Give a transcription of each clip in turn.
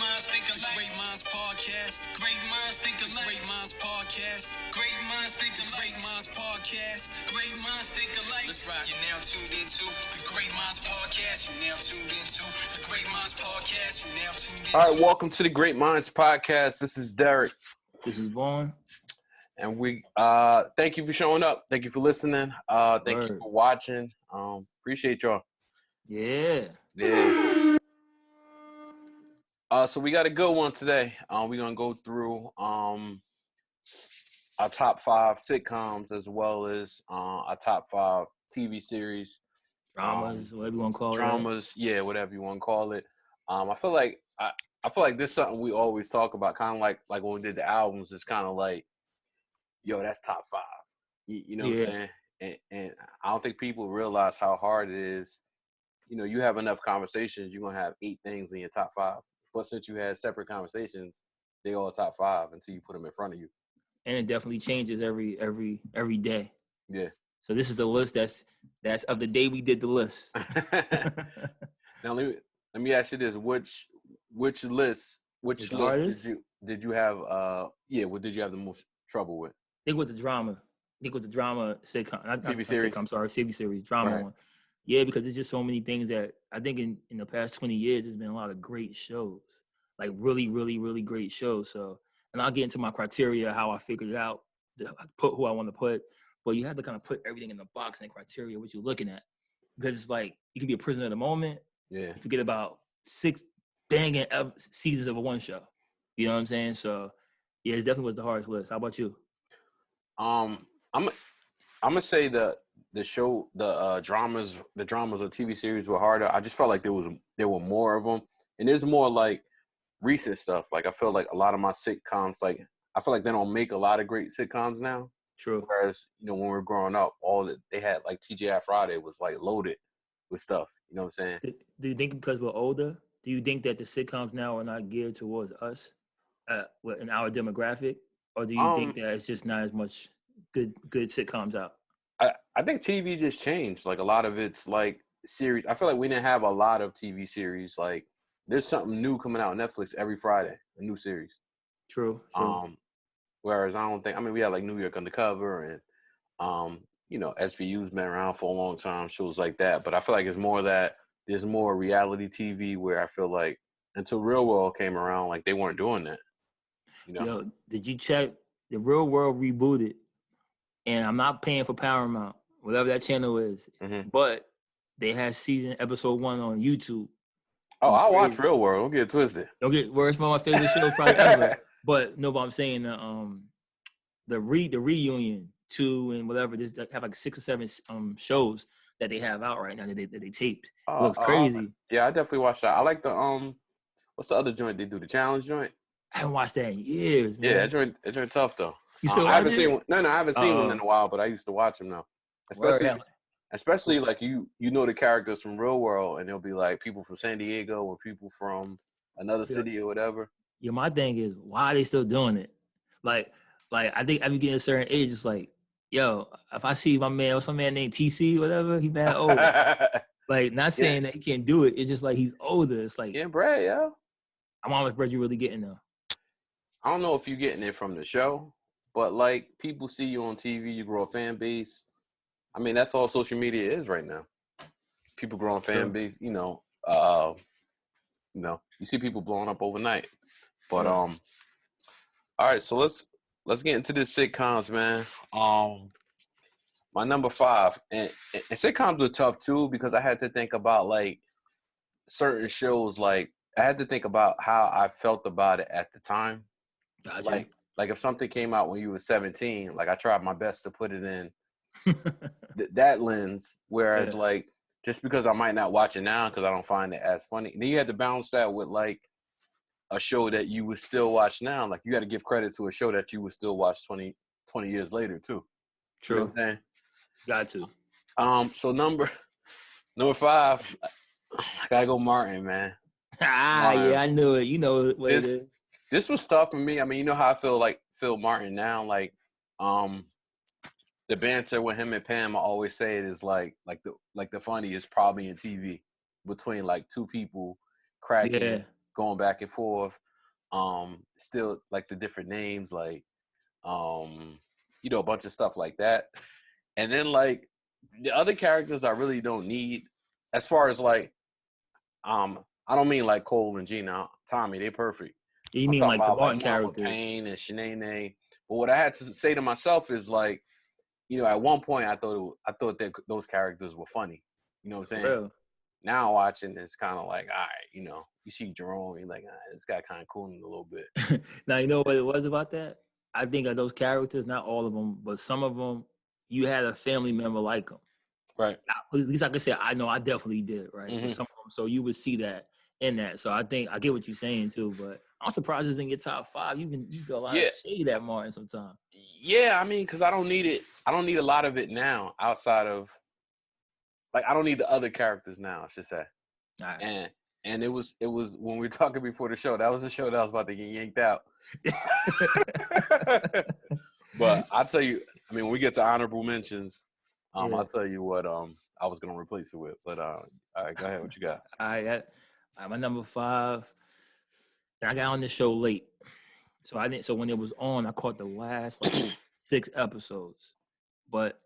minds think alike. Great minds podcast. Great minds think alike. Great minds podcast. Great minds think alike. Great minds podcast. Great minds think alike. Let's rock. You're now tuned into the Great Minds podcast. You're now tuned into the Great Minds podcast. You're now tuned into. All right, welcome to the Great Minds podcast. This is Derrick. This is Vaughn. And we thank you for showing up. Thank you for listening. Thank you for watching. Appreciate y'all. Yeah. So we got a good one today. We're gonna go through our top 5 sitcoms as well as our top 5 TV series. Dramas, whatever you want to call it. Dramas, yeah, whatever you want to call it. I feel like this is something we always talk about, kind of like when we did the albums. It's kind of like, yo, that's top 5. You know what I'm saying? And I don't think people realize how hard it is. You know, you have enough conversations, you're gonna have 8 things in your top 5. But since you had separate conversations, they all top 5 until you put them in front of you. And it definitely changes every day. Yeah. So this is a list that's of the day we did the list. Now let me ask you this: which list did you have? What did you have the most trouble with? I think with the drama. Sitcom, not TV series. Sitcom, sorry, TV series drama right. one. Yeah, because there's just so many things that I think in the past 20 years, there's been a lot of great shows, like really, really, really great shows. So, and I'll get into my criteria, how I figured it out, to put who I want to put. But you have to kind of put everything in the box and the criteria, what you're looking at. Because it's like, you can be a prisoner of the moment. Yeah. You forget about 6 banging seasons of a one show. You know what I'm saying? So, yeah, it definitely was the hardest list. How about you? I'm gonna say the dramas of TV series were harder. I just felt like there were more of them, and there's more like recent stuff. Like I feel like a lot of my sitcoms, like I feel like they don't make a lot of great sitcoms now. True. Whereas when we were growing up, all that they had, like TGI Friday was like loaded with stuff. You know what I'm saying? Do you think because we're older, do you think that the sitcoms now are not geared towards us, in our demographic, or do you think that it's just not as much good sitcoms out? I think TV just changed. Like a lot of it's like series. I feel like we didn't have a lot of TV series. Like there's something new coming out on Netflix every Friday, a new series. True. Whereas we had like New York Undercover and SVU's been around for a long time, shows like that. But I feel like it's more that there's more reality TV where I feel like until Real World came around, like they weren't doing that. Yo, did you check the Real World rebooted? And I'm not paying for Paramount, whatever that channel is. Mm-hmm. But they had episode 1 on YouTube. Oh, I'll watch Real World. Don't get it twisted. Don't get worse. One of my favorite shows probably ever. But no, but I'm saying the reunion 2 and whatever. They have like 6 or 7 shows that they have out right now that they taped. It looks crazy. Yeah, I definitely watched that. I like the what's the other joint they do? The challenge joint. I haven't watched that in years, man. Yeah, that joint tough though. You still I haven't seen one. No, I haven't seen one in a while, but I used to watch them now. Especially like you know the characters from Real World, and they'll be like people from San Diego or people from another city or whatever. Yeah, my thing is, why are they still doing it? Like I think I'm getting a certain age. It's like, yo, if I see what's my man named TC, whatever, he mad old. Like, not saying that he can't do it. It's just like he's older. It's like, yeah, Brad, yeah. How much bread you really getting though? I don't know if you're getting it from the show, but like people see you on TV, you grow a fan base. I mean, that's all social media is right now. People growing fan base, you see people blowing up overnight. But all right, so let's get into this sitcoms, man. My number 5, and sitcoms are tough too because I had to think about like certain shows. Like I had to think about how I felt about it at the time. Gotcha. Like if something came out when you were 17, like I tried my best to put it in that lens. Whereas like just because I might not watch it now because I don't find it as funny. And then you had to balance that with like a show that you would still watch now. Like you got to give credit to a show that you would still watch 20 years later too. True. You know what I'm saying? Got to. So number 5, I gotta go Martin, man. Martin. Yeah, I knew it. You know what it is. This was tough for me. I mean, you know how I feel like Phil Martin now. Like, the banter with him and Pam, I always say it is like the funniest probably in TV between like two people cracking going back and forth. Still like the different names, like a bunch of stuff like that. And then like the other characters I really don't need, as far as like I don't mean like Cole and Gina, Tommy, they're perfect. You I'm mean talking like the about Martin like Mama character? Payne and Shanae. But what I had to say to myself is like, at one point I thought that those characters were funny. You know what I'm saying? Real. Now watching it's kind of like, all right, you see Jerome, you're like, this guy kind of cool in a little bit. Now you know what it was about that. I think of those characters, not all of them, but some of them, you had a family member like them. Right. At least I can say I know I definitely did, right? Mm-hmm. Some of them, so you would see that in that. So I think I get what you're saying too, but I'm surprised it's in your top 5. You feel a lot of shade at Martin sometimes. Yeah, I mean, because I don't need it. I don't need a lot of it now outside of, like, I don't need the other characters now, I should say. All right. And it was when we were talking before the show, that was the show that I was about to get yanked out. But I'll tell you, I mean, when we get to honorable mentions, I'll tell you what I was gonna replace it with. But all right, go ahead. What you got? All right, my number 5. And I got on this show late, so I didn't. So when it was on, I caught the last 6 episodes. But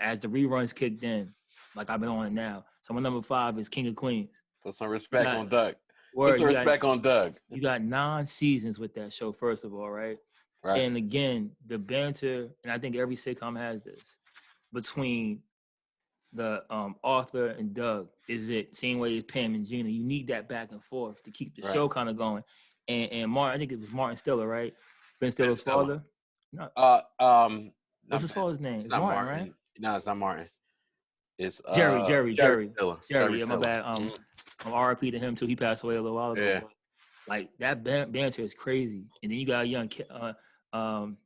as the reruns kicked in, like I've been on it now. So my number 5 is King of Queens. Put some respect on Doug. Put some respect on Doug. You got 9 seasons with that show, first of all, right? Right. And again, the banter, and I think every sitcom has this, between the Arthur and Doug, is it same way as Pam and Gina. You need that back and forth to keep the show kind of going. And Martin, I think it was Martin Stiller, right? Ben Stiller's father. No. What's his father's name? It's not Martin, right? No, it's not Martin. It's Jerry. Stiller. Jerry, my bad. RIP to him too. He passed away a little while ago. Yeah. But, like that banter is crazy. And then you got a young kid. I'm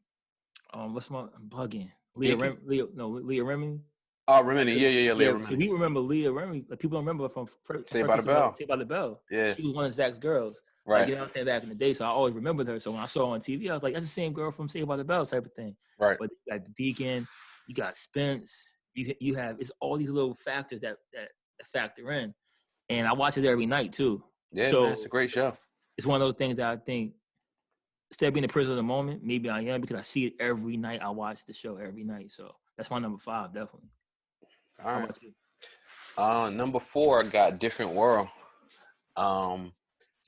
bugging. Leah Remini. Oh, Remini. Yeah. Leah Remini. So we remember Leah Remini. Like, people don't remember from Saved by the Bell. Saved by the Bell. Yeah. She was one of Zach's girls. Right. Like, you know what I'm saying? Back in the day. So I always remembered her. So when I saw her on TV, I was like, that's the same girl from Saved by the Bell type of thing. Right. But you got the Deacon, you got Spence, you have, it's all these little factors that factor in. And I watch it every night too. Yeah, so man, it's a great show. It's one of those things that I think, instead of being a prisoner of the moment, maybe I am, because I see it every night. I watch the show every night. So that's my number 5, definitely. All right. Number 4, I got Different World.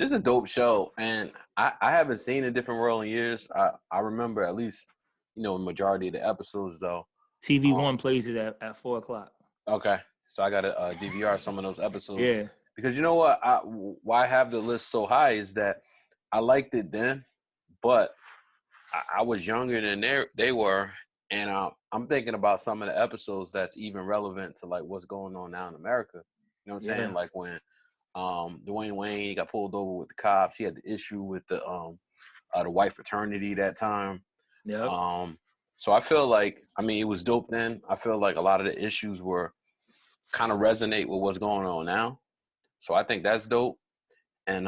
Just a dope show. And I haven't seen A Different World in years. I remember at least, a majority of the episodes, though. TV One plays it at 4 o'clock. Okay. So I got to DVR some of those episodes. Yeah. Because you know what? Why I have the list so high is that I liked it then, but I was younger than they were. And I'm thinking about some of the episodes that's even relevant to like what's going on now in America. You know what I'm saying? Like when Dwayne Wayne got pulled over with the cops. He had the issue with the white fraternity that time. Yeah. So I feel like, it was dope then. I feel like a lot of the issues were kind of resonate with what's going on now. So I think that's dope. And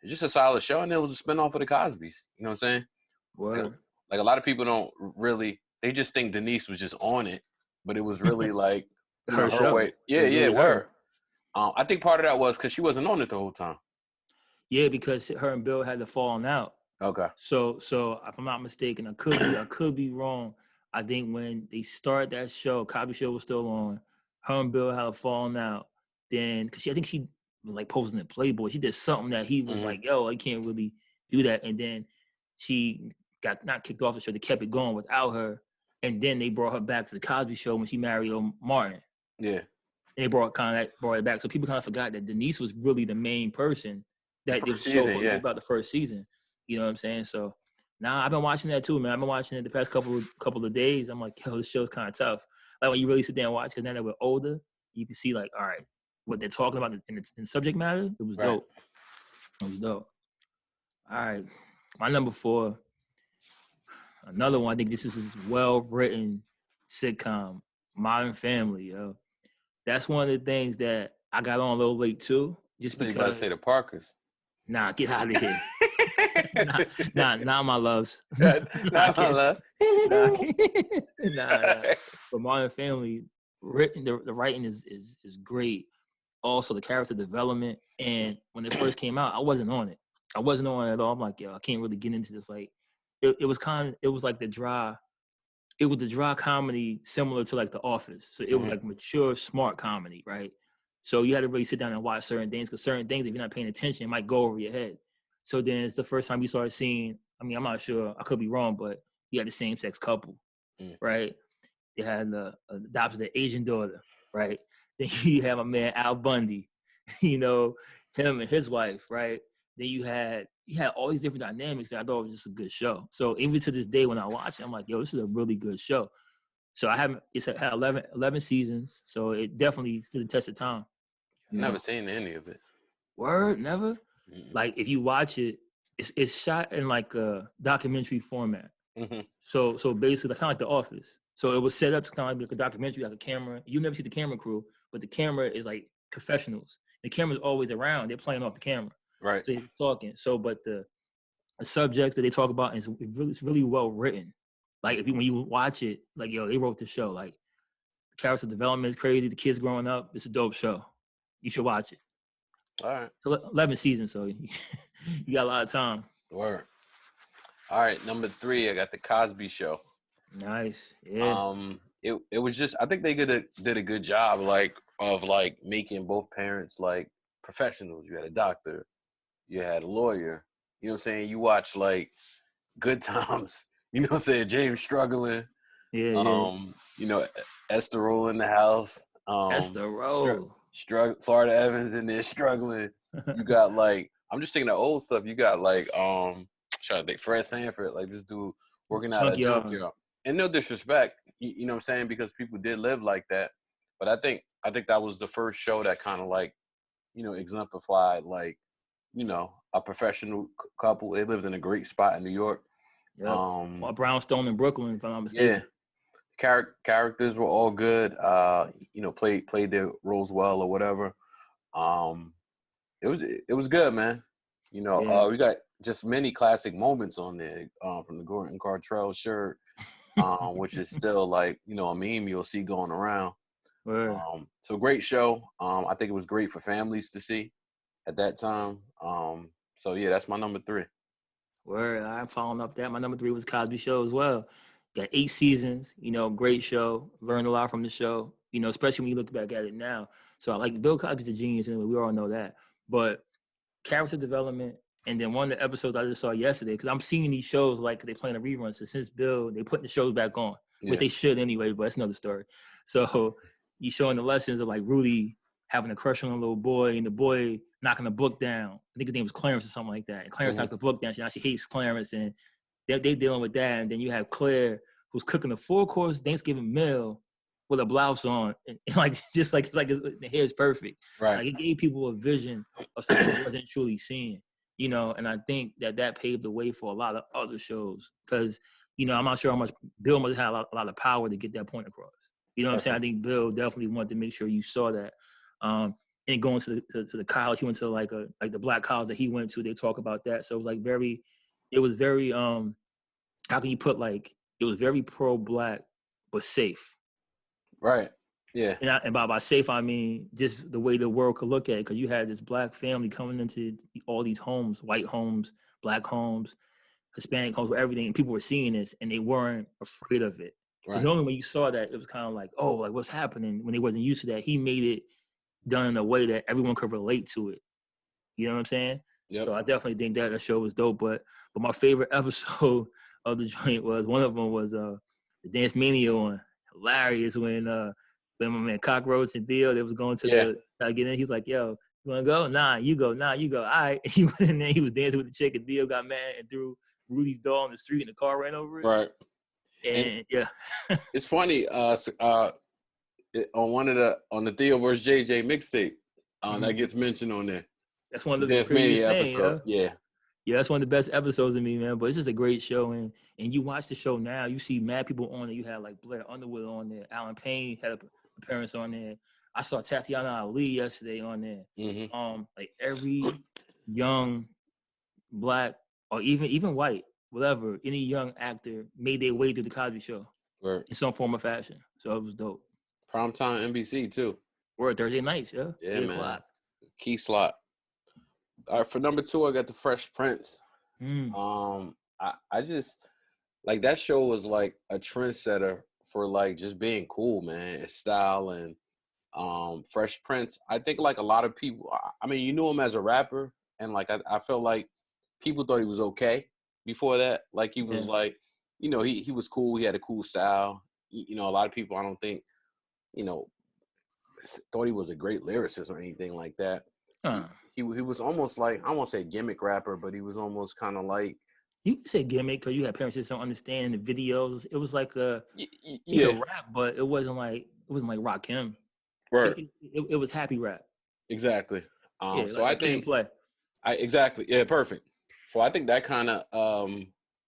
it's just a solid show. And it was a spinoff of the Cosbys. You know what I'm saying? Word. Like a lot of people don't really, they just think Denise was just on it, but it was really like her show. Way. Yeah, her. I think part of that was because she wasn't on it the whole time. Yeah, because her and Bill had to falling out. Okay. So if I'm not mistaken, I could be wrong. I think when they started that show, Cosby Show was still on. Her and Bill had a falling out. Then, because I think she was like posing in Playboy. She did something that he was like, yo, I can't really do that. And then she got not kicked off the show. They kept it going without her. And then they brought her back to the Cosby Show when she married Martin. Yeah. And they brought it back. So people kind of forgot that Denise was really the main person that this show was about the first season. You know what I'm saying? So now I've been watching that too, man. I've been watching it the past couple of days. I'm like, yo, this show's kind of tough. Like when you really sit there and watch, because now that we're older, you can see like, all right, what they're talking about in subject matter, it was dope. It was dope. All right. My number 4, another one, I think this is a well-written sitcom, Modern Family, yo. That's one of the things that I got on a little late too, just because. You about to say the Parkers. Nah, get out of here. Nah, my loves. Not my love. Nah. But Modern Family, the writing is great. also the character development. And when it first came out, I wasn't on it. I wasn't on it at all. I'm like, yo, I can't really get into this. Like, it was like the dry. It was the dry comedy similar to like The Office. So it was like mature, smart comedy, right? So you had to really sit down and watch certain things, because certain things, if you're not paying attention, it might go over your head. So then it's the first time you started seeing, I mean, I'm not sure, I could be wrong, but you had the same-sex couple, right? They had adopted an Asian daughter, right? Then you have my man Al Bundy, you know, him and his wife, right? Then you had all these different dynamics that I thought was just a good show. So even to this day, when I watch it, I'm like, yo, this is a really good show. So it's had 11 seasons, so it definitely stood the test of time. Never seen any of it. Word, never. Like if you watch it, it's shot in like a documentary format. So basically, kind of like The Office. So it was set up to kind of like a documentary, like a camera. You never see the camera crew, but the camera is like professionals. The camera's always around. They're playing off the camera. Right. So they're talking. So, but the subjects that they talk about is really well written. Like when you watch it, like, yo, they wrote the show. Like, character development is crazy. The kids growing up, it's a dope show. You should watch it. All right. So 11 seasons, so you got a lot of time. Word. All right, number 3, I got the Cosby Show. Nice. Yeah. It was just, I think they did a good job, of making both parents like professionals. You had a doctor, you had a lawyer. You know what I'm saying? You watch like Good Times. You know what I'm saying? James struggling. Yeah. You know, Esther Roll in the house. Esther Roll. Florida Evans in there struggling. You got like, I'm just thinking of old stuff. You got like trying to think, Fred Sanford, like this dude working out at a junkyard. And no disrespect, you know what I'm saying, because people did live like that. But I think that was the first show that kind of like, you know, exemplified like, you know, a professional couple. They lived in a great spot in New York. Yep. Brownstone in Brooklyn, if I'm not mistaken. Yeah. Characters were all good. You know, played their roles well or whatever. It was good, man. You know, we got just many classic moments on there. From the Gordon Gartrell shirt, which is still like, you know, a meme you'll see going around. So great show. I think it was great for families to see at that time. So yeah, that's my number 3. Word, I'm following up that. My number 3 was Cosby Show as well. Got 8 seasons, you know, great show. Learned a lot from the show, you know, especially when you look back at it now. So I like Bill Cosby's a genius, anyway, we all know that. But character development, and then one of the episodes I just saw yesterday, because I'm seeing these shows like they playing a rerun. So since Bill, they putting the shows back on, which they should anyway, but that's another story. So you showing the lessons of like Rudy having a crush on a little boy, and the boy knocking the book down. I think his name was Clarence or something like that. And Clarence knocked the book down. Now she hates Clarence, and they dealing with that. And then you have Claire, who's cooking a 4-course Thanksgiving meal with a blouse on, and like just like the hair is perfect. Right. Like it gave people a vision of something they wasn't truly seeing, you know. And I think that paved the way for a lot of other shows, because, you know, I'm not sure how much Bill must have had a lot of power to get that point across. You know what I'm saying? I think Bill definitely wanted to make sure you saw that. And going to the college, he went to like the black college that he went to. They talk about that, so it was very how can you put, like, it was very pro-black but safe. Right. Yeah. And by safe, I mean just the way the world could look at it, because you had this black family coming into all these homes, white homes, black homes, Hispanic homes, everything, and people were seeing this and they weren't afraid of it. Right. Normally when you saw that, it was kind of like, oh, like what's happening? When they wasn't used to that, he made it done in a way that everyone could relate to it. You know what I'm saying? Yep. So I definitely think that show was dope. But my favorite episode of the joint was, one of them was the Dance Mania one. Hilarious when my man Cockroach and Theo, they was going to try to get in. He's like, yo, you want to go? Nah, you go. Nah, you go. All right. And he went in there, he was dancing with the chick, and Theo got mad and threw Rudy's doll in the street, and the car ran over it. Right. And it's funny. On the Theo vs. JJ mixtape, that gets mentioned on there. That's one of the Dance Mania episode. Yeah, that's one of the best episodes of me, man. But it's just a great show, and you watch the show now, you see mad people on it. You had like Blair Underwood on there, Alan Payne had an appearance on there. I saw Tatiana Ali yesterday on there. Like every young black or even white, whatever, any young actor made their way through the Cosby Show in some form or fashion. So it was dope. Primetime NBC too. Or Thursday nights, yeah. Yeah, 8 man. o'clock. Key slot. All right, for number 2, I got the Fresh Prince. I just like that show was like a trendsetter for like just being cool, man. It's style and Fresh Prince. I think like a lot of people. I mean, you knew him as a rapper, and like I felt like people thought he was okay before that. Like he was like, you know, he was cool. He had a cool style. You know, a lot of people I don't think, you know, thought he was a great lyricist or anything like that. He was almost like, I won't say gimmick rapper, but he was almost kind of like. You can say gimmick because you had parents just don't understand the videos. It was like he could rap, but it wasn't like Rakim. Right. It was happy rap. Exactly. So like I think play. Exactly. Yeah, perfect. So I think that kind of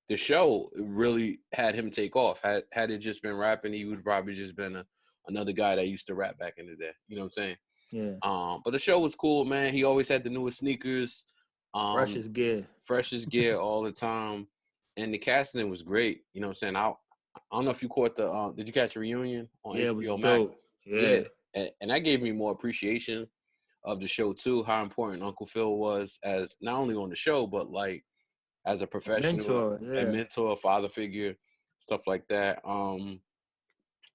the show really had him take off. Had it just been rapping, he would probably just been another guy that used to rap back in the day. You know what I'm saying? Yeah. But the show was cool, man. He always had the newest sneakers. Freshest gear all the time. And the casting was great. You know what I'm saying? I don't know if you caught did you catch the reunion on HBO it was Max? dope. Yeah. And that gave me more appreciation of the show too, how important Uncle Phil was as not only on the show, but like as a professional, a mentor, a father figure, stuff like that.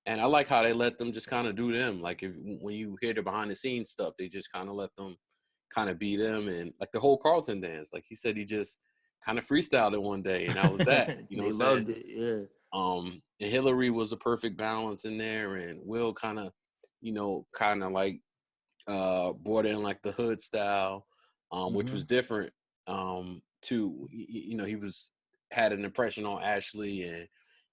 And I like how they let them just kind of do them. Like when you hear the behind the scenes stuff, they just kind of let them kind of be them. And like the whole Carlton dance, like he said, he just kind of freestyled it one day, and that was that. You know, they loved it. Yeah. And Hillary was a perfect balance in there, and Will kind of like brought in like the hood style, which was different. Too, you know, he had an impression on Ashley, and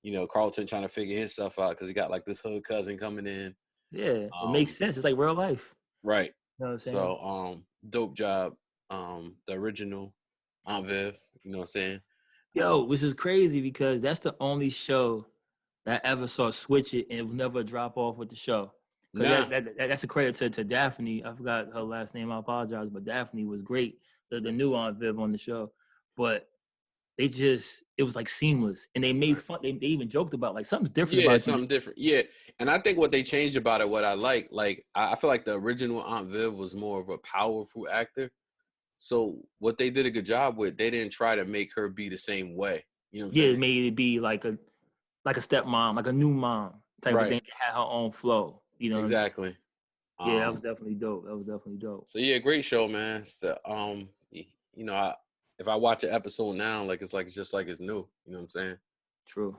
you know, Carlton trying to figure his stuff out because he got like this hood cousin coming in. Yeah, it makes sense. It's like real life, right? You know what I'm saying? So, dope job. The original Aunt Viv, you know what I'm saying? Yo, which is crazy because that's the only show that I ever saw switch it and it would never drop off with the show. Because that's a credit to Daphne. I forgot her last name. I apologize, but Daphne was great. The new Aunt Viv on the show, but it was like seamless, and they made fun. They even joked about like something's different. Yeah, something different. Yeah, and I think what they changed about it, what I like I feel like the original Aunt Viv was more of a powerful actor. So what they did a good job with, they didn't try to make her be the same way. You know what I'm saying? It made it be like a stepmom, like a new mom type of thing. That had her own flow. You know exactly. Yeah, that was definitely dope. So yeah, great show, man. It's the, you know, if I watch an episode now, like it's just like it's new. You know what I'm saying? True.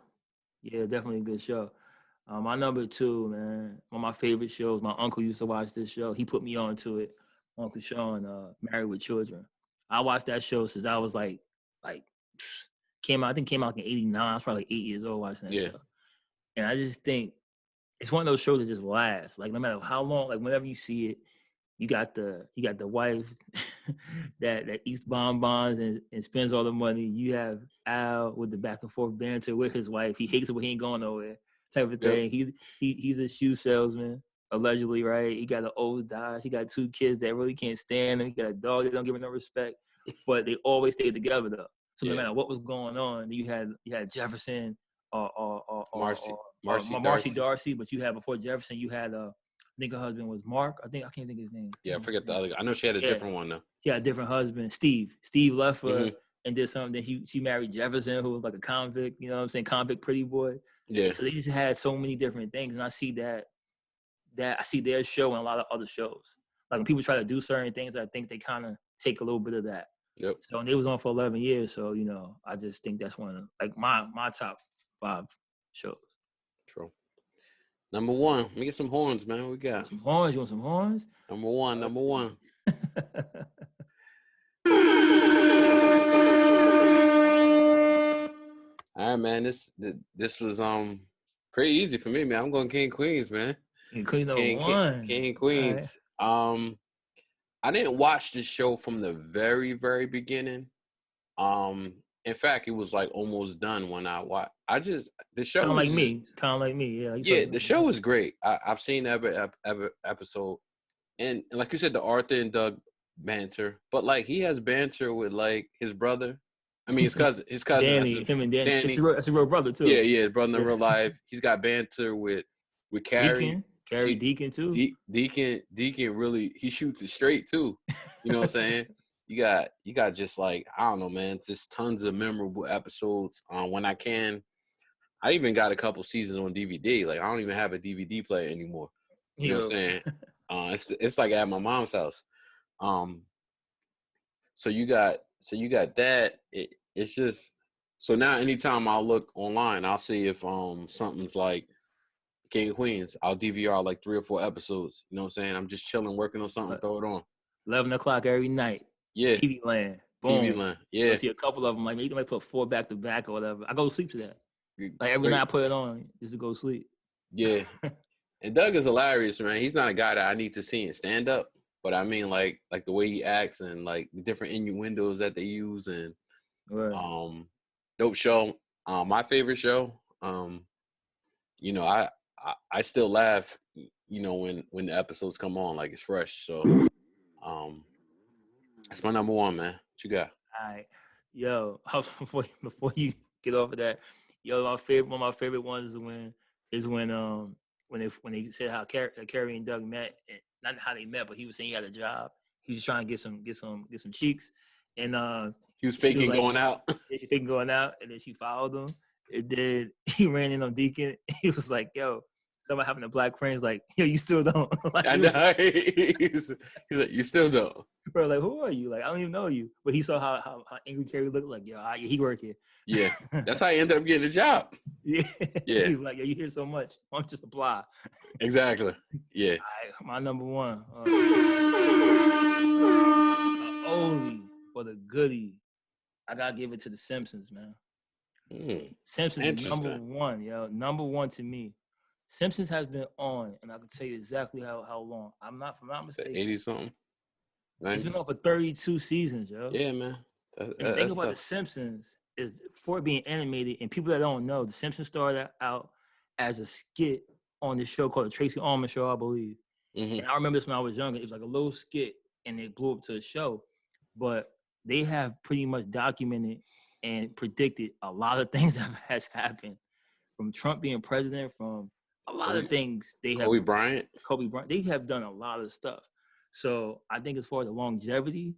Yeah, definitely a good show. My number 2, man, one of my favorite shows. My uncle used to watch this show. He put me on to it. Uncle Sean, Married with Children. I watched that show since I was like came out in '89. I was probably like 8 years old watching that show. And I just think it's one of those shows that just lasts. Like no matter how long, like whenever you see it, you got the wife that eats bonbons and spends all the money. You have Al with the back and forth banter with his wife. He hates it when he ain't going nowhere, type of thing. He's a shoe salesman, allegedly, right? He got an old Dodge. He got 2 kids that really can't stand him. He got a dog that don't give him no respect, but they always stayed together though. So no matter what was going on, you had Jefferson or Marcy Darcy, but you had before Jefferson, you had I think her husband was Mark. I can't think of his name. Yeah, I forget the other guy. I know she had a different one though. She had a different husband, Steve. Steve left her and did something. Then she married Jefferson, who was like a convict. You know what I'm saying? Convict pretty boy. Yeah. So they just had so many different things, and I see I see their show and a lot of other shows. Like when people try to do certain things, I think they kind of take a little bit of that. Yep. So and they was on for 11 years. So you know, I just think that's one of my top 5 shows. True. Number 1. Let me get some horns, man. We got some horns. You want some horns? Number one. All right, man. This was pretty easy for me, man. I'm going King Queens, man. King Queens number 1. King Queens. Right. I didn't watch this show from the very, very beginning. In fact, it was like almost done when I watched. The show kind of like me. Yeah. Yeah, the show was great. I've seen every episode, and like you said, the Arthur and Doug banter. But like he has banter with like his brother. I mean his cousin. Danny, him and Danny. That's a real brother too. Yeah, his brother in real life. He's got banter with Carrie. Carrie Deacon too. Deacon really, he shoots it straight too. You know what I'm saying? You got just like, I don't know, man, just tons of memorable episodes. When I can, I even got a couple seasons on DVD. Like, I don't even have a DVD player anymore. You know what I'm saying? It's like at my mom's house. So you got that. It's just, so now anytime I'll look online, I'll see if something's like King of Queens, I'll DVR like 3 or 4 episodes. You know what I'm saying? I'm just chilling, working on something, throw it on. 11 o'clock every night. Yeah. TV Land. Boom. TV Land. Yeah. You'll see a couple of them. Like, maybe they might put 4 back to back or whatever. I go to sleep to that. Like, every night I put it on just to go to sleep. Yeah. And Doug is hilarious, man. He's not a guy that I need to see in stand up, but I mean, like the way he acts and like the different innuendos that they use, and dope show. My favorite show. You know, I still laugh, you know, when the episodes come on, like it's fresh. So that's my number 1, man. What you got? All right. Yo, before you get off of that, yo, one of my favorite ones is when they said how Carrie and Doug met, and not how they met, but he was saying he had a job. He was trying to get some cheeks, and he was faking going out. Yeah, she faking going out, and then she followed him. And then he ran in on Deacon. He was like, "Yo, somebody having a black friend." He's like, "Yo, you still don't." Like, I know. He's like, "You still don't." Bro, like, who are you? Like, I don't even know you. But he saw how angry Carrie looked. Like, yo, he work here. Yeah, that's how he ended up getting a job. Yeah. Yeah. He was like, yo, you hear so much. Why don't you just apply? Exactly. Yeah. All right, my number 1. Only for the goodie, I gotta give it to the Simpsons, man. Simpsons is number 1, yo. Number 1 to me. Simpsons has been on, and I can tell you exactly how long. I'm not mistaken. 80 something. It's been on for 32 seasons, yo. Yeah, man. The thing about the Simpsons is, for it being animated, and people that don't know, the Simpsons started out as a skit on this show called the Tracy Ullman Show, I believe. Mm-hmm. And I remember this when I was younger. It was like a little skit, and it blew up to a show. But they have pretty much documented and predicted a lot of things that has happened, from Trump being president, from a lot of things. They have Kobe Bryant. They have done a lot of stuff. So I think as far as the longevity,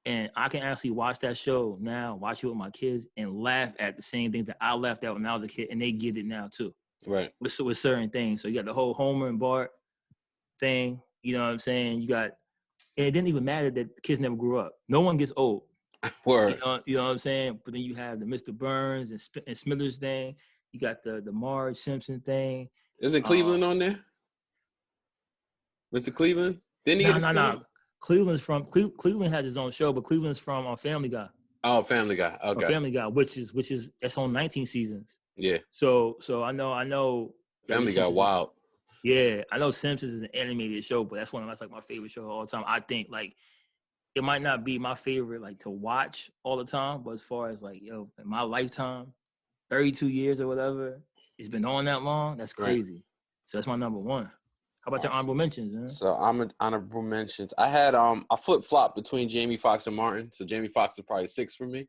and I can actually watch that show now, watch it with my kids, and laugh at the same things that I laughed at when I was a kid, and they get it now too. Right. With certain things. So you got the whole Homer and Bart thing. You know what I'm saying? You got, and it didn't even matter that the kids never grew up. No one gets old. Word. You know what I'm saying? But then you have the Mr. Burns and Smithers thing. You got the Marge Simpson thing. Isn't Cleveland on there? Mr. Cleveland? Didn't he get No. Cleveland has his own show, but Cleveland's from Family Guy. Oh, Family Guy. Okay. Family Guy, which is that's on 19 seasons. Yeah. So I know. Family Guy wild. Yeah, I know Simpsons is an animated show, but that's like my favorite show of all time. I think like it might not be my favorite like to watch all the time, but as far as like, yo, in my lifetime, 32 years or whatever, it's been on that long. That's crazy. Right. So that's my number 1. How about your honorable mentions, man? So I'm an honorable mentions. I had I flip-flopped between Jamie Foxx and Martin. So Jamie Foxx is probably 6 for me.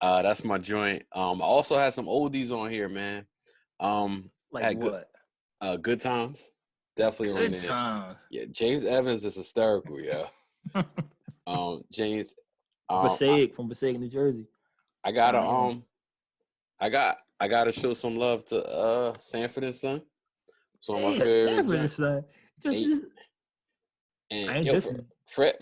That's my joint. I also had some oldies on here, man. Like what? Good Times. Definitely on there. Good Times. Yeah, James Evans is hysterical, yeah. James Passaic from Passaic, New Jersey. I gotta show some love to Sanford and Son. It's one of my favorite. Sanford and Son. And I ain't listening. Fred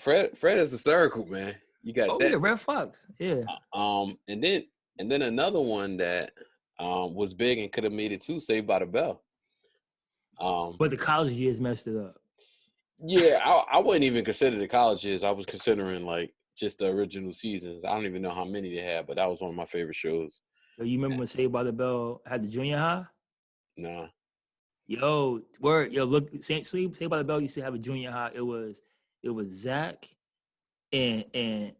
is hysterical, man. You got that. Yeah, Red Fox. Yeah. And then another one that was big and could have made it too, Saved by the Bell. But the college years messed it up. Yeah, I wouldn't even consider the college years. I was considering like just the original seasons. I don't even know how many they had, but that was one of my favorite shows. So you remember when Saved by the Bell had the junior high? Nah. Yo, look, Saved by the Bell used to have a junior high. It was Zach and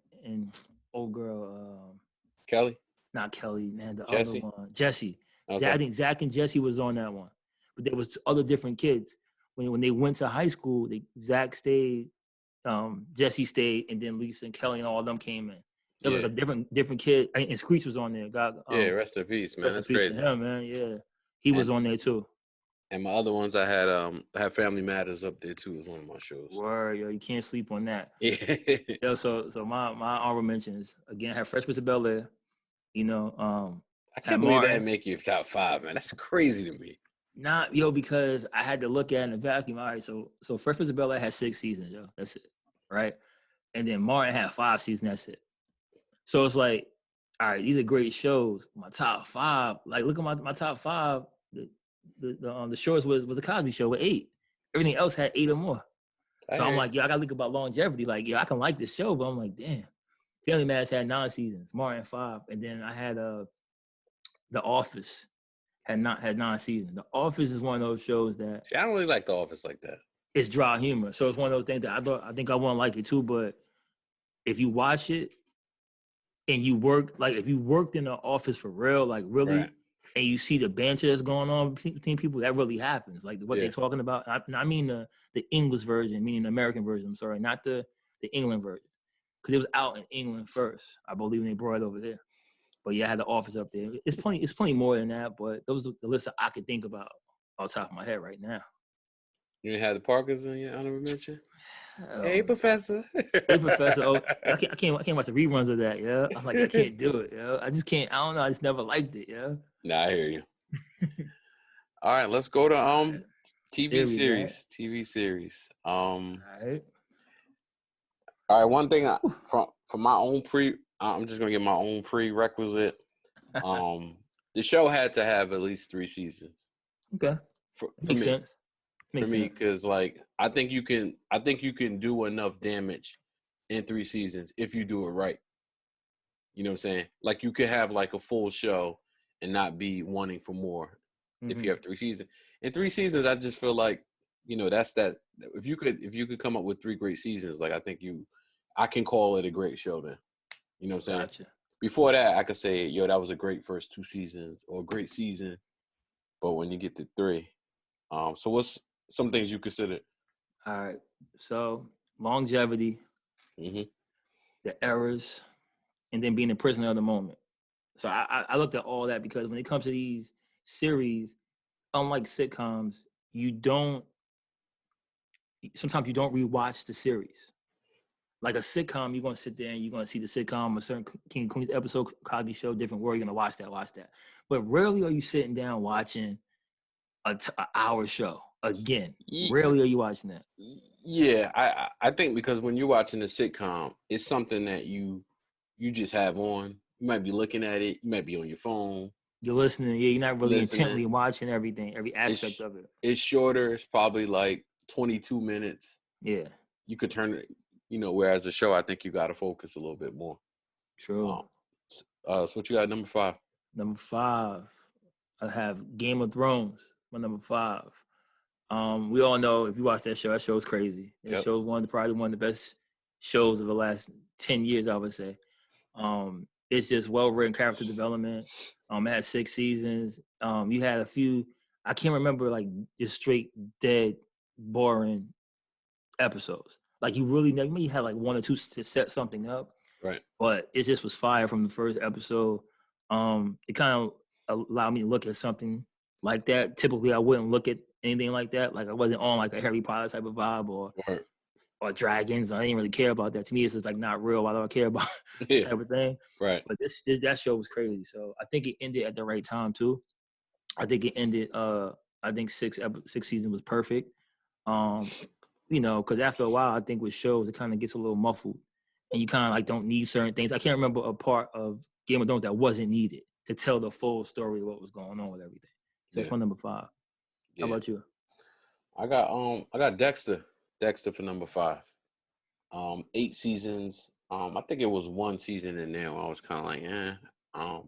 old girl Kelly? Not Kelly, man. The Jesse? other one. Jesse. Okay. I think Zach and Jesse was on that one. But there was other different kids. When they went to high school, Zach stayed, Jesse stayed, and then Lisa and Kelly and all of them came in. There was like a different kid. And Screech was on there. Rest in peace, man. Rest in peace to him, man. Yeah. He was on there too. And my other ones, I had Family Matters up there too as one of my shows. Word, yo, you can't sleep on that. Yeah. Yo, so my honorable mentions again have Fresh Prince of Bel-Air. You know, I can't believe that make you top 5, man. That's crazy to me. Not yo, because I had to look at it in a vacuum. All right, so Fresh Prince of Bel-Air had 6 seasons, yo. That's it, right? And then Martin had 5 seasons. That's it. So it's like, all right, these are great shows. My top 5, like look at my top 5. The shorts was the Cosby Show with 8. Everything else had 8 or more. So I'm like, yo, I gotta look about longevity. Like, yo, I can like this show, but I'm like, damn. Family Matters had 9 seasons, Martin 5, and then I had The Office had 9 seasons. The Office is one of those shows that I don't really like The Office like that. It's dry humor, so it's one of those things that I think I wouldn't like it too. But if you watch it and you work, like if you worked in the office for real, like really, right, and you see the banter that's going on between people, that really happens. Like what they're talking about. I mean the English version, meaning the American version. I'm sorry, not the England version, because it was out in England first, I believe, when they brought it over here. But yeah, I had The Office up there. It's plenty more than that, but those are the list that I could think about off the top of my head right now. You didn't have the Parkers in your honorable mention? Hey, Professor. Hey, Professor. Oh, I can't watch the reruns of that, yeah. I'm like, I can't do it, yeah. I just can't. I don't know. I just never liked it, yeah. Nah, I hear you. All right, let's go to TV series. Right? TV series. All right. One thing for my own I'm just gonna get my own prerequisite. The show had to have at least 3 seasons. Okay. For Makes me. sense. For me, because like I think you can do enough damage in 3 seasons if you do it right. You know what I'm saying? Like you could have like a full show and not be wanting for more if you have 3 seasons. In 3 seasons, I just feel like, you know, that's that. If you could come up with 3 great seasons, like I can call it a great show then. You know what I'm saying? Gotcha. Before that, I could say, yo, that was a great first 2 seasons or a great season. But when you get to 3, so what's some things you consider? All right. So longevity, the errors, and then being a prisoner of the moment. So I looked at all that because when it comes to these series, unlike sitcoms, sometimes you don't rewatch the series. Like a sitcom, you're going to sit there and you're going to see the sitcom, a certain King of Queens episode, Cosby Show, different world, you're going to watch that. But rarely are you sitting down watching an hour show again. Rarely are you watching that. Yeah, I think because when you're watching a sitcom, it's something that you just have on. You might be looking at it. You might be on your phone. You're listening. Yeah, you're not really intently watching everything, every aspect of it. It's shorter. It's probably like 22 minutes. Yeah. You could turn it, you know, whereas the show, I think you got to focus a little bit more. True. So what you got, number 5? Number 5, I have Game of Thrones. My number 5. We all know if you watch that show is crazy. That show is probably one of the best shows of the last 10 years, I would say. It's just well-written character development. It had 6 seasons. You had a few, I can't remember, like, just straight dead, boring episodes. Like, you really never, you had like 1 or 2 to set something up. Right. But it just was fire from the first episode. It kind of allowed me to look at something like that. Typically, I wouldn't look at anything like that. Like, I wasn't on like a Harry Potter type of vibe or dragons. I didn't really care about that. To me, it's just like not real. Why do I care about this type of thing? Right. But that show was crazy. So I think it ended at the right time too. I think it ended. I think 6 seasons was perfect. You know, because after a while, I think with shows it kind of gets a little muffled, and you kind of like don't need certain things. I can't remember a part of Game of Thrones that wasn't needed to tell the full story of what was going on with everything. So that's my number 5. How about you? I got Dexter. Dexter for number 5. 8 seasons. I think it was 1 season in there where I was kind of like,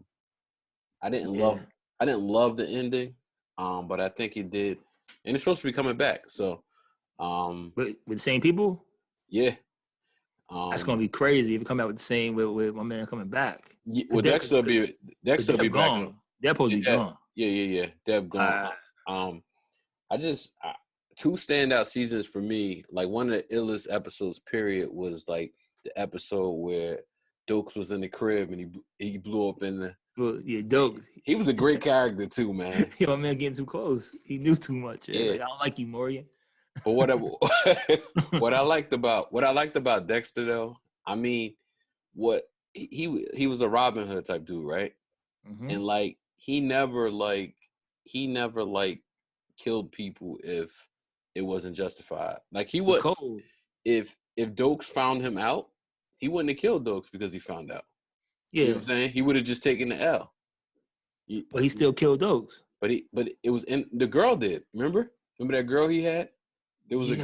I didn't love the ending, but I think it did, and it's supposed to be coming back. So, with the same people? Yeah. That's gonna be crazy if you come out with the same with my man coming back. Yeah, well, Dexter will be gone. back. Deb supposed to be gone. Yeah. Deb gone. I just 2 standout seasons for me. Like one of the illest episodes, period, was like the episode where Dokes was in the crib and he blew up in Well, yeah, dope. He was a great character too, man. My man getting too close. He knew too much. Yeah. Like, I don't like you, Morgan. But what I liked about Dexter though, I mean, what he was a Robin Hood type dude, right? Mm-hmm. And like he never killed people if it wasn't justified. Like he would, Cold. if Dokes found him out, he wouldn't have killed Dokes because he found out. Yeah. You know what I'm saying? He would have just taken the L. But he still killed Dokes. But it was the girl did. Remember that girl he had? There was a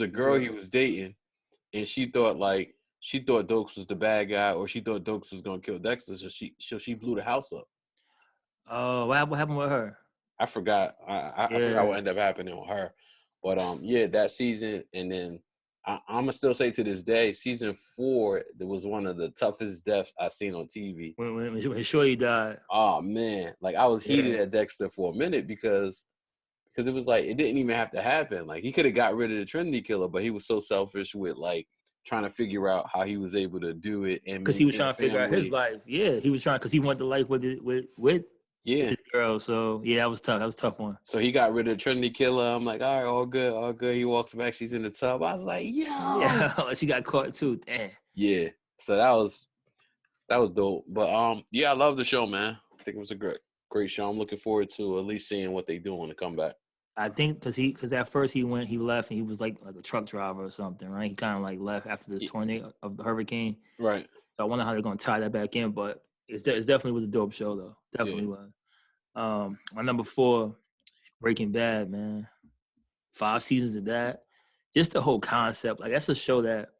girl he was dating, and she thought Dokes was the bad guy, or she thought Dokes was gonna kill Dexter, so she blew the house up. Oh, what happened with her? I forgot. I forgot what ended up happening with her. But that season, and then I'm gonna still say to this day, season 4, there was one of the toughest deaths I've seen on TV. When Shorty died. Oh man, like I was heated at Dexter for a minute because it was like it didn't even have to happen. Like he could have got rid of the Trinity Killer, but he was so selfish with like trying to figure out how he was able to do it, and because he was trying to figure out his life. Yeah, he was trying because he wanted the life with his girl. So yeah, that was tough. That was a tough one. So he got rid of the Trinity Killer. I'm like, all right, all good. He walks back. She's in the tub. I was like, yo. Yeah, she got caught too. Damn. Yeah. So that was dope. But I love the show, man. I think it was a great show. I'm looking forward to at least seeing what they do when they come back. I think because at first he left and he was like a truck driver or something, right? He kind of like left after this tornado of the hurricane. Right. So I wonder how they're gonna tie that back in, but it definitely was a dope show though. Definitely was. My number 4, Breaking Bad, man. 5 seasons of that. Just the whole concept. Like that's a show that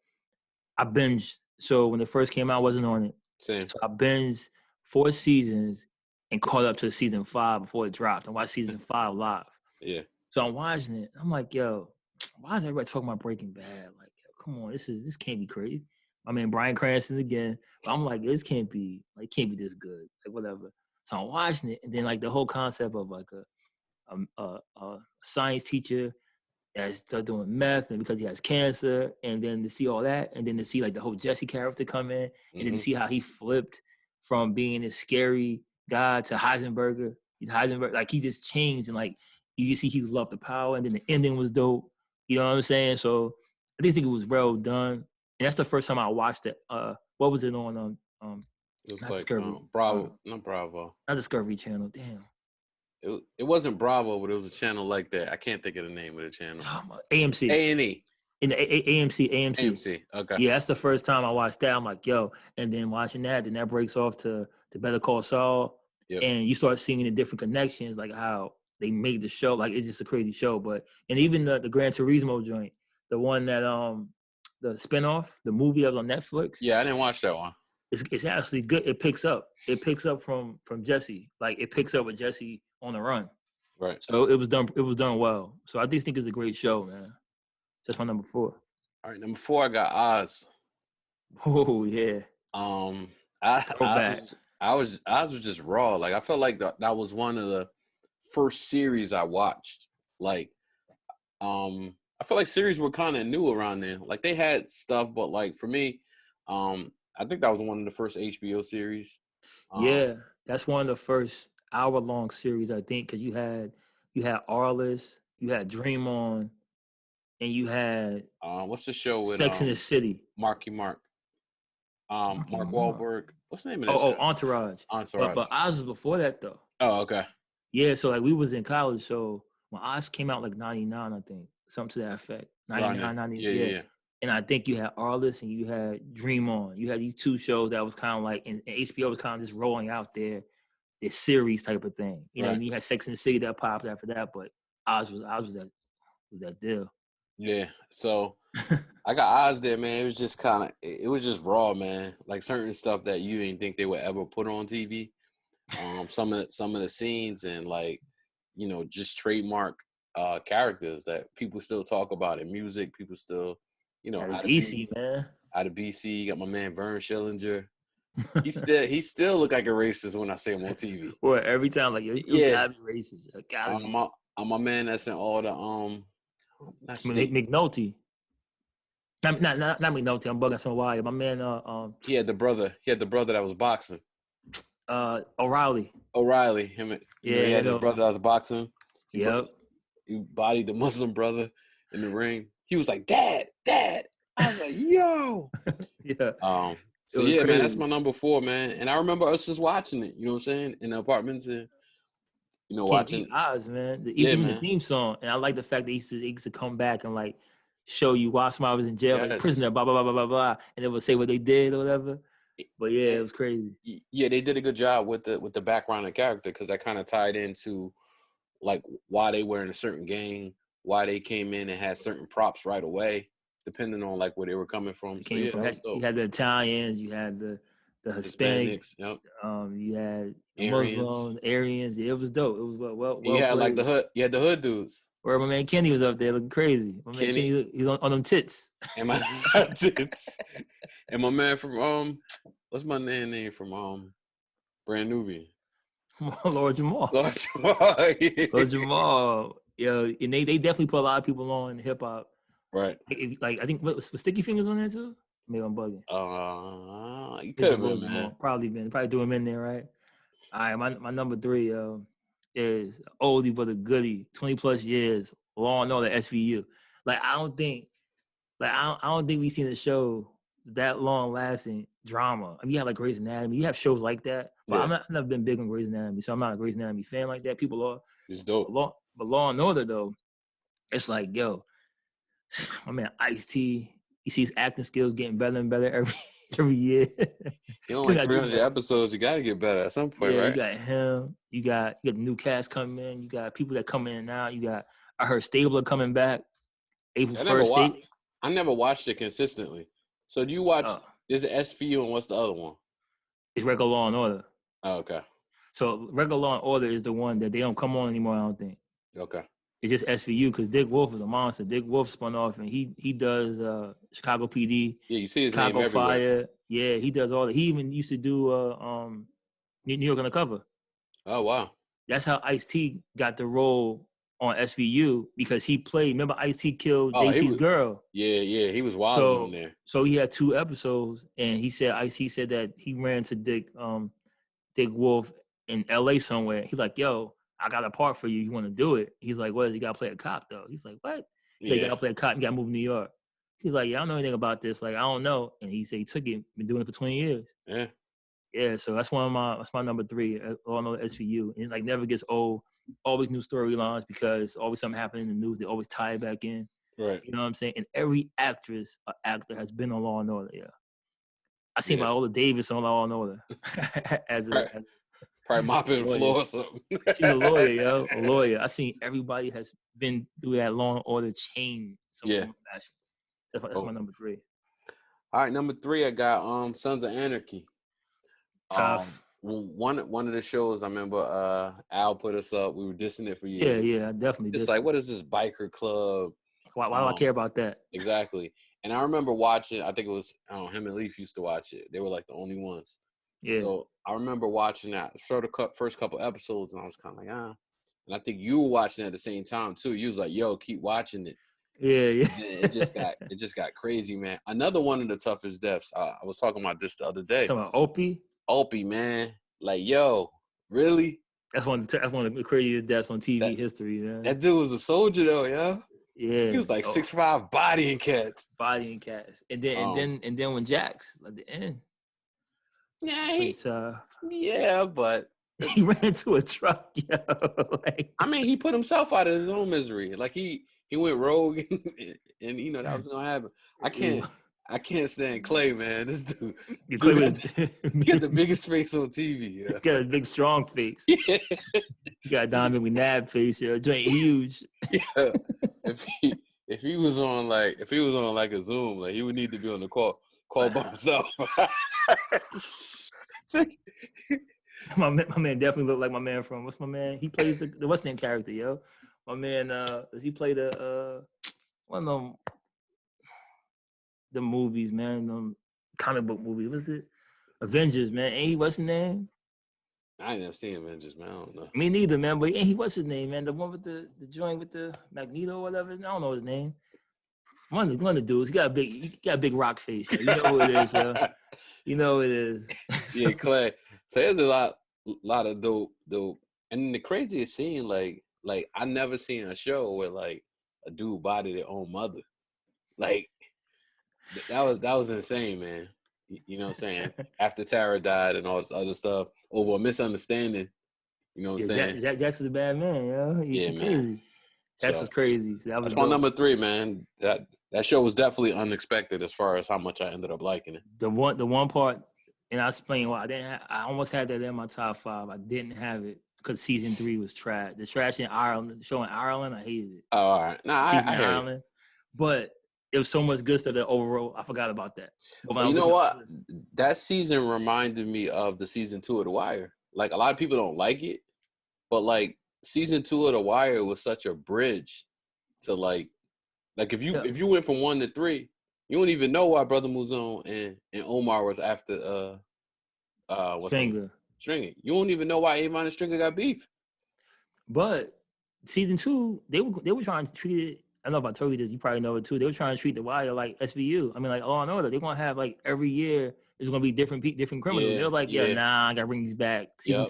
I binged. So when it first came out, I wasn't on it. Same. So I binged 4 seasons and caught up to season 5 before it dropped. And watched season 5 live. Yeah. So I'm watching it. I'm like, yo, why is everybody talking about Breaking Bad? Like, yo, come on, this can't be crazy. I mean, Bryan Cranston again. But I'm like, this can't be this good. Like, whatever. So I'm watching it, and then like the whole concept of like a science teacher that's doing meth, and because he has cancer, and then to see all that, and then to see like the whole Jesse character come in, and then to see how he flipped from being this scary guy to Heisenberg, like he just changed, and like you can see he loved the power, and then the ending was dope. You know what I'm saying? So I just think it was well done, and that's the first time I watched it. What was it on? It was not like Discovery. Bravo, not Bravo. Not Discovery Channel. Damn. It wasn't Bravo, but it was a channel like that. I can't think of the name of the channel. AMC. A&E. In the AMC. AMC. Okay. Yeah, that's the first time I watched that. I'm like, yo, and then watching that, then that breaks off to Better Call Saul, and you start seeing the different connections, like how they made the show. Like it's just a crazy show. But and even the Gran Turismo joint, the one that the spinoff, the movie that was on Netflix. Yeah, I didn't watch that one. It's actually good. It picks up from Jesse. Like it picks up with Jesse on the run. Right. So it was done well. So I just think it's a great show, man. That's my number 4. All right, number 4, I got Oz. Oh yeah. Oz was just raw. Like I felt like that was one of the first series I watched. Like, I feel like series were kind of new around then. Like they had stuff, but like for me, I think that was one of the first HBO series. Yeah, that's one of the first hour-long series, I think, because you had Arliss, you had Dream On, and you had what's the show with Sex in the City? Mark Wahlberg. What's the name of that show? Entourage. But Oz was before that though. Oh, okay. Yeah, so like we was in college, so when Oz came out like 99, I think, something to that effect. 99, 90. Yeah. And I think you had Arliss and you had Dream On. You had these 2 shows that was kind of like, and HBO was kind of just rolling out this series type of thing. You know, and you had Sex in the City that popped after that, but Oz was that deal. Yeah. So I got Oz there, man. It was just it was just raw, man. Like certain stuff that you didn't think they would ever put on TV. Some of the scenes and like, you know, just trademark characters that people still talk about in music. People still, you know, out of BC, man. Out of BC, you got my man Vern Schillinger. He still look like a racist when I say him on TV. Well, every time, like, you gotta be racist. Gotta be. My man that's in all the McNulty. Not McNulty. I'm bugging some wire. My man. He had the brother that was boxing. O'Reilly. Him, he had his brother out of boxing. Yep. He bodied the Muslim brother in the ring. He was like, Dad. I was like, yo. Yeah. So yeah, man, that's my number 4, man. And I remember us just watching it, you know what I'm saying, in the apartments and watching Oz, man. Even the theme song. And I like the fact that he used to come back and like show you why somebody was in jail, like prisoner, blah, blah, blah, blah, blah, blah. And it would say what they did or whatever. But yeah, it was crazy. Yeah, they did a good job with the background of character because that kind of tied into like why they were in a certain gang, why they came in and had certain props right away, depending on like where they were coming from. So yeah, that was dope. You had the Italians, you had the Hispanics, yep. You had Muslims, Aryans. Yeah, it was dope. It was well. You had like the hood. You had the hood dudes. Where my man Kenny was up there looking crazy. My man Kenny, he's on them tits. And my tits. And my man from what's my name from Brand Nubian? Lord Jamal. Lord Jamal. Yeah, and they definitely put a lot of people on hip hop. Right. Like I think was Sticky Fingers on there too? Maybe I'm bugging. You could have been, man. Probably threw him in there, right? All right, my number 3, is oldie but a goodie. 20 plus years, Law and Order SVU. Like I don't think we've seen a show that long lasting drama. I mean, you have like Grey's Anatomy, you have shows like that, but I've never been big on Grey's Anatomy, so I'm not a Grey's Anatomy fan like that. People are. It's dope. But Law and Order though, it's like my man Ice-T. You see his acting skills getting better and better every year. You know, like 300 episodes, you got to get better at some point, right? You got him. You got the new cast coming in. You got people that come in and out. I heard Stabler coming back April 1st. I never watched it consistently. So do you watch? There's an SVU and what's the other one? It's Regular Law and Order. Oh, okay. So Regular Law and Order is the one that they don't come on anymore, I don't think. Okay. It's just SVU because Dick Wolf is a monster. Dick Wolf spun off and he does Chicago PD. Yeah, you see his Chicago name Fire. everywhere. Yeah, he does all that. He even used to do New York Undercover. Oh wow. That's how Ice-T got the role on SVU because he played. Remember, Ice-T killed JC's girl. Yeah, he was wild on there. So he had 2 episodes, and Ice-T said that he ran to Dick Wolf in L.A. somewhere. He's like, "Yo, I got a part for you. You want to do it?" He's like, "What? You got to play a cop, though." He's like, "What?" You got to play a cop. You got to move to New York. He's like, "Yeah, I don't know anything about this. Like, I don't know." And he said he took it. Been doing it for 20 years. Yeah. Yeah. So that's my number 3. All I know SVU, and it like never gets old. Always new storylines because always something happening in the news. They always tie it back in. Right. You know what I'm saying? And every actress or actor has been on Law and Order. Yeah. I seen Viola Davis on Law and Order as probably mopping the floor or something. She's a lawyer, yo. A lawyer. I seen everybody has been through that Law and Order chain. Fashion. That's my number 3. All right, number 3, I got Sons of Anarchy. Tough. One of the shows I remember Al put us up. We were dissing it for years. Yeah, definitely. It's like, what is this biker club? Why do I care about that? Exactly. And I remember watching. I think it was him and Leaf used to watch it. They were like the only ones. Yeah. So I remember watching that first couple episodes, and I was kind of like, And I think you were watching it at the same time too. You was like, "Yo, keep watching it." Yeah. And it just got crazy, man. Another one of the toughest deaths. I was talking about this the other day. Talking about Opie. Opie, man. Like, yo, really? That's one of the craziest deaths on TV history, man. That dude was a soldier though, yeah. Yeah. He was like 6'5", bodying cats. And then when Jax at the end. Yeah, but he ran into a truck, yo. I mean, he put himself out of his own misery. Like he went rogue and that was gonna happen. I can't stand Clay, man. This dude he got the biggest face on TV. Yeah. He got a big, strong face. Yeah. He got Donovan McNabb face, yo. Joint huge. Yeah. If he was on like a Zoom, like he would need to be on the call by himself. My man definitely looked like my man from what's my man? He plays the what's name character, yo. My man, does he play the one of the movies, man? Comic book movies. What's it? Avengers, man. Ain't he what's his name? I ain't never seen Avengers, man. I don't know. Me neither, man. But ain't he what's his name, man? The one with the joint with the Magneto or whatever. I don't know his name. One of the dudes. He got a big rock face. Yo. You know who it is, yo. You know who it is. Yeah, Clay. So there's a lot of dope. And the craziest scene, like I never seen a show where like a dude bodied their own mother. Like that was insane, man. You know what I'm saying? After Tara died and all this other stuff over a misunderstanding. You know what I'm saying? Jack Jackson's a bad man, yo. Yeah, Crazy. man. That's So, what's crazy. So that's my number 3, man. That show was definitely unexpected as far as how much I ended up liking it. The one part, and I'll explain why I almost had that in my top 5. I didn't have it because season 3 was trash. The trash in Ireland, the show in Ireland, I hated it. Oh, all right. Nah, Season I in hear Ireland, but it was so much good stuff that overall I forgot about that. But you know what? That season reminded me of the season 2 of The Wire. Like a lot of people don't like it, but like season 2 of The Wire was such a bridge to like if you went from 1 to 3, you don't even know why Brother Muzon and Omar was after Stringer. You don't even know why Avon and Stringer got beef. But season 2, they were trying to treat it. I don't know if I told you this. You probably know it too. They were trying to treat The Wire like SVU. I mean, like Law and Order. They're gonna have like every year there's gonna be different criminals. Yeah, They're like, nah, I gotta bring these back. Season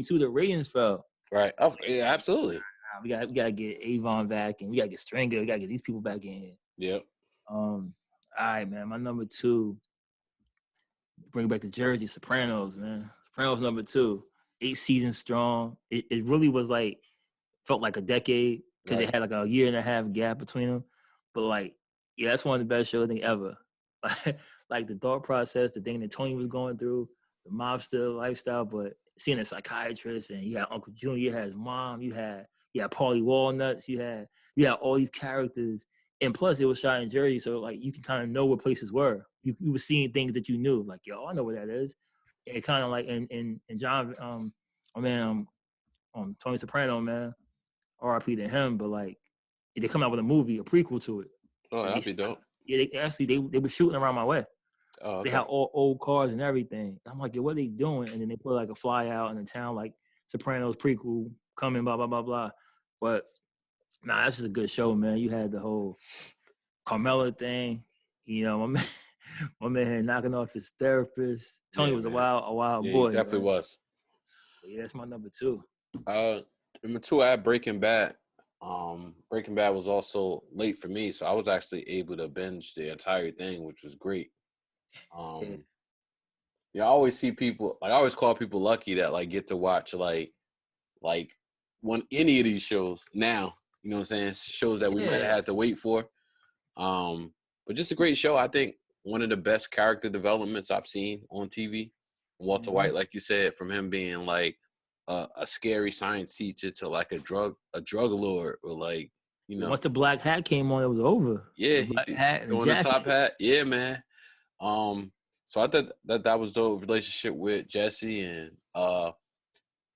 2, the ratings fell. Right. Oh, yeah, absolutely. We gotta get Avon back, and we gotta get Stringer. We gotta get these people back in here. Yep. All right, man. My number 2. Bring it back to Jersey. Sopranos, man. Sopranos number 2. 8 seasons strong. It really was like felt like a decade. Because they had like a year and a half gap between them. But like, yeah, that's one of the best shows I think ever. Like the thought process, the thing that Tony was going through, the mobster lifestyle, but seeing a psychiatrist and you had Uncle Junior, you had his mom, you had Paulie Walnuts, you had all these characters. And plus it was shot in Jersey, so like you can kind of know where places were. You were seeing things that you knew, like, yo, I know where that is. And kind of like in John Tony Soprano, man. RIP to him, but like they come out with a movie, a prequel to it. Oh, that'd be dope. Yeah, they were shooting around my way. Oh, okay. They had all old cars and everything. I'm like, yo, what are they doing? And then they put like a fly out in the town, like Sopranos prequel coming, blah blah blah blah. But nah, that's just a good show, man. You had the whole Carmela thing. You know, my man had knocking off his therapist. Tony was a wild boy. He definitely was. But yeah, that's my number 2. Number 2, I had Breaking Bad. Breaking Bad was also late for me, so I was actually able to binge the entire thing, which was great. I always see people, like I always call people lucky that like get to watch like any of these shows now. You know what I'm saying? Shows that we might have had to wait for. But just a great show. I think one of the best character developments I've seen on TV. Walter White, like you said, from him being like a scary science teacher to like a drug lord, or like, you know, once the black hat came on, it was over. Yeah, black hat and on the top hat. Yeah, man. So I thought that was the relationship with Jesse and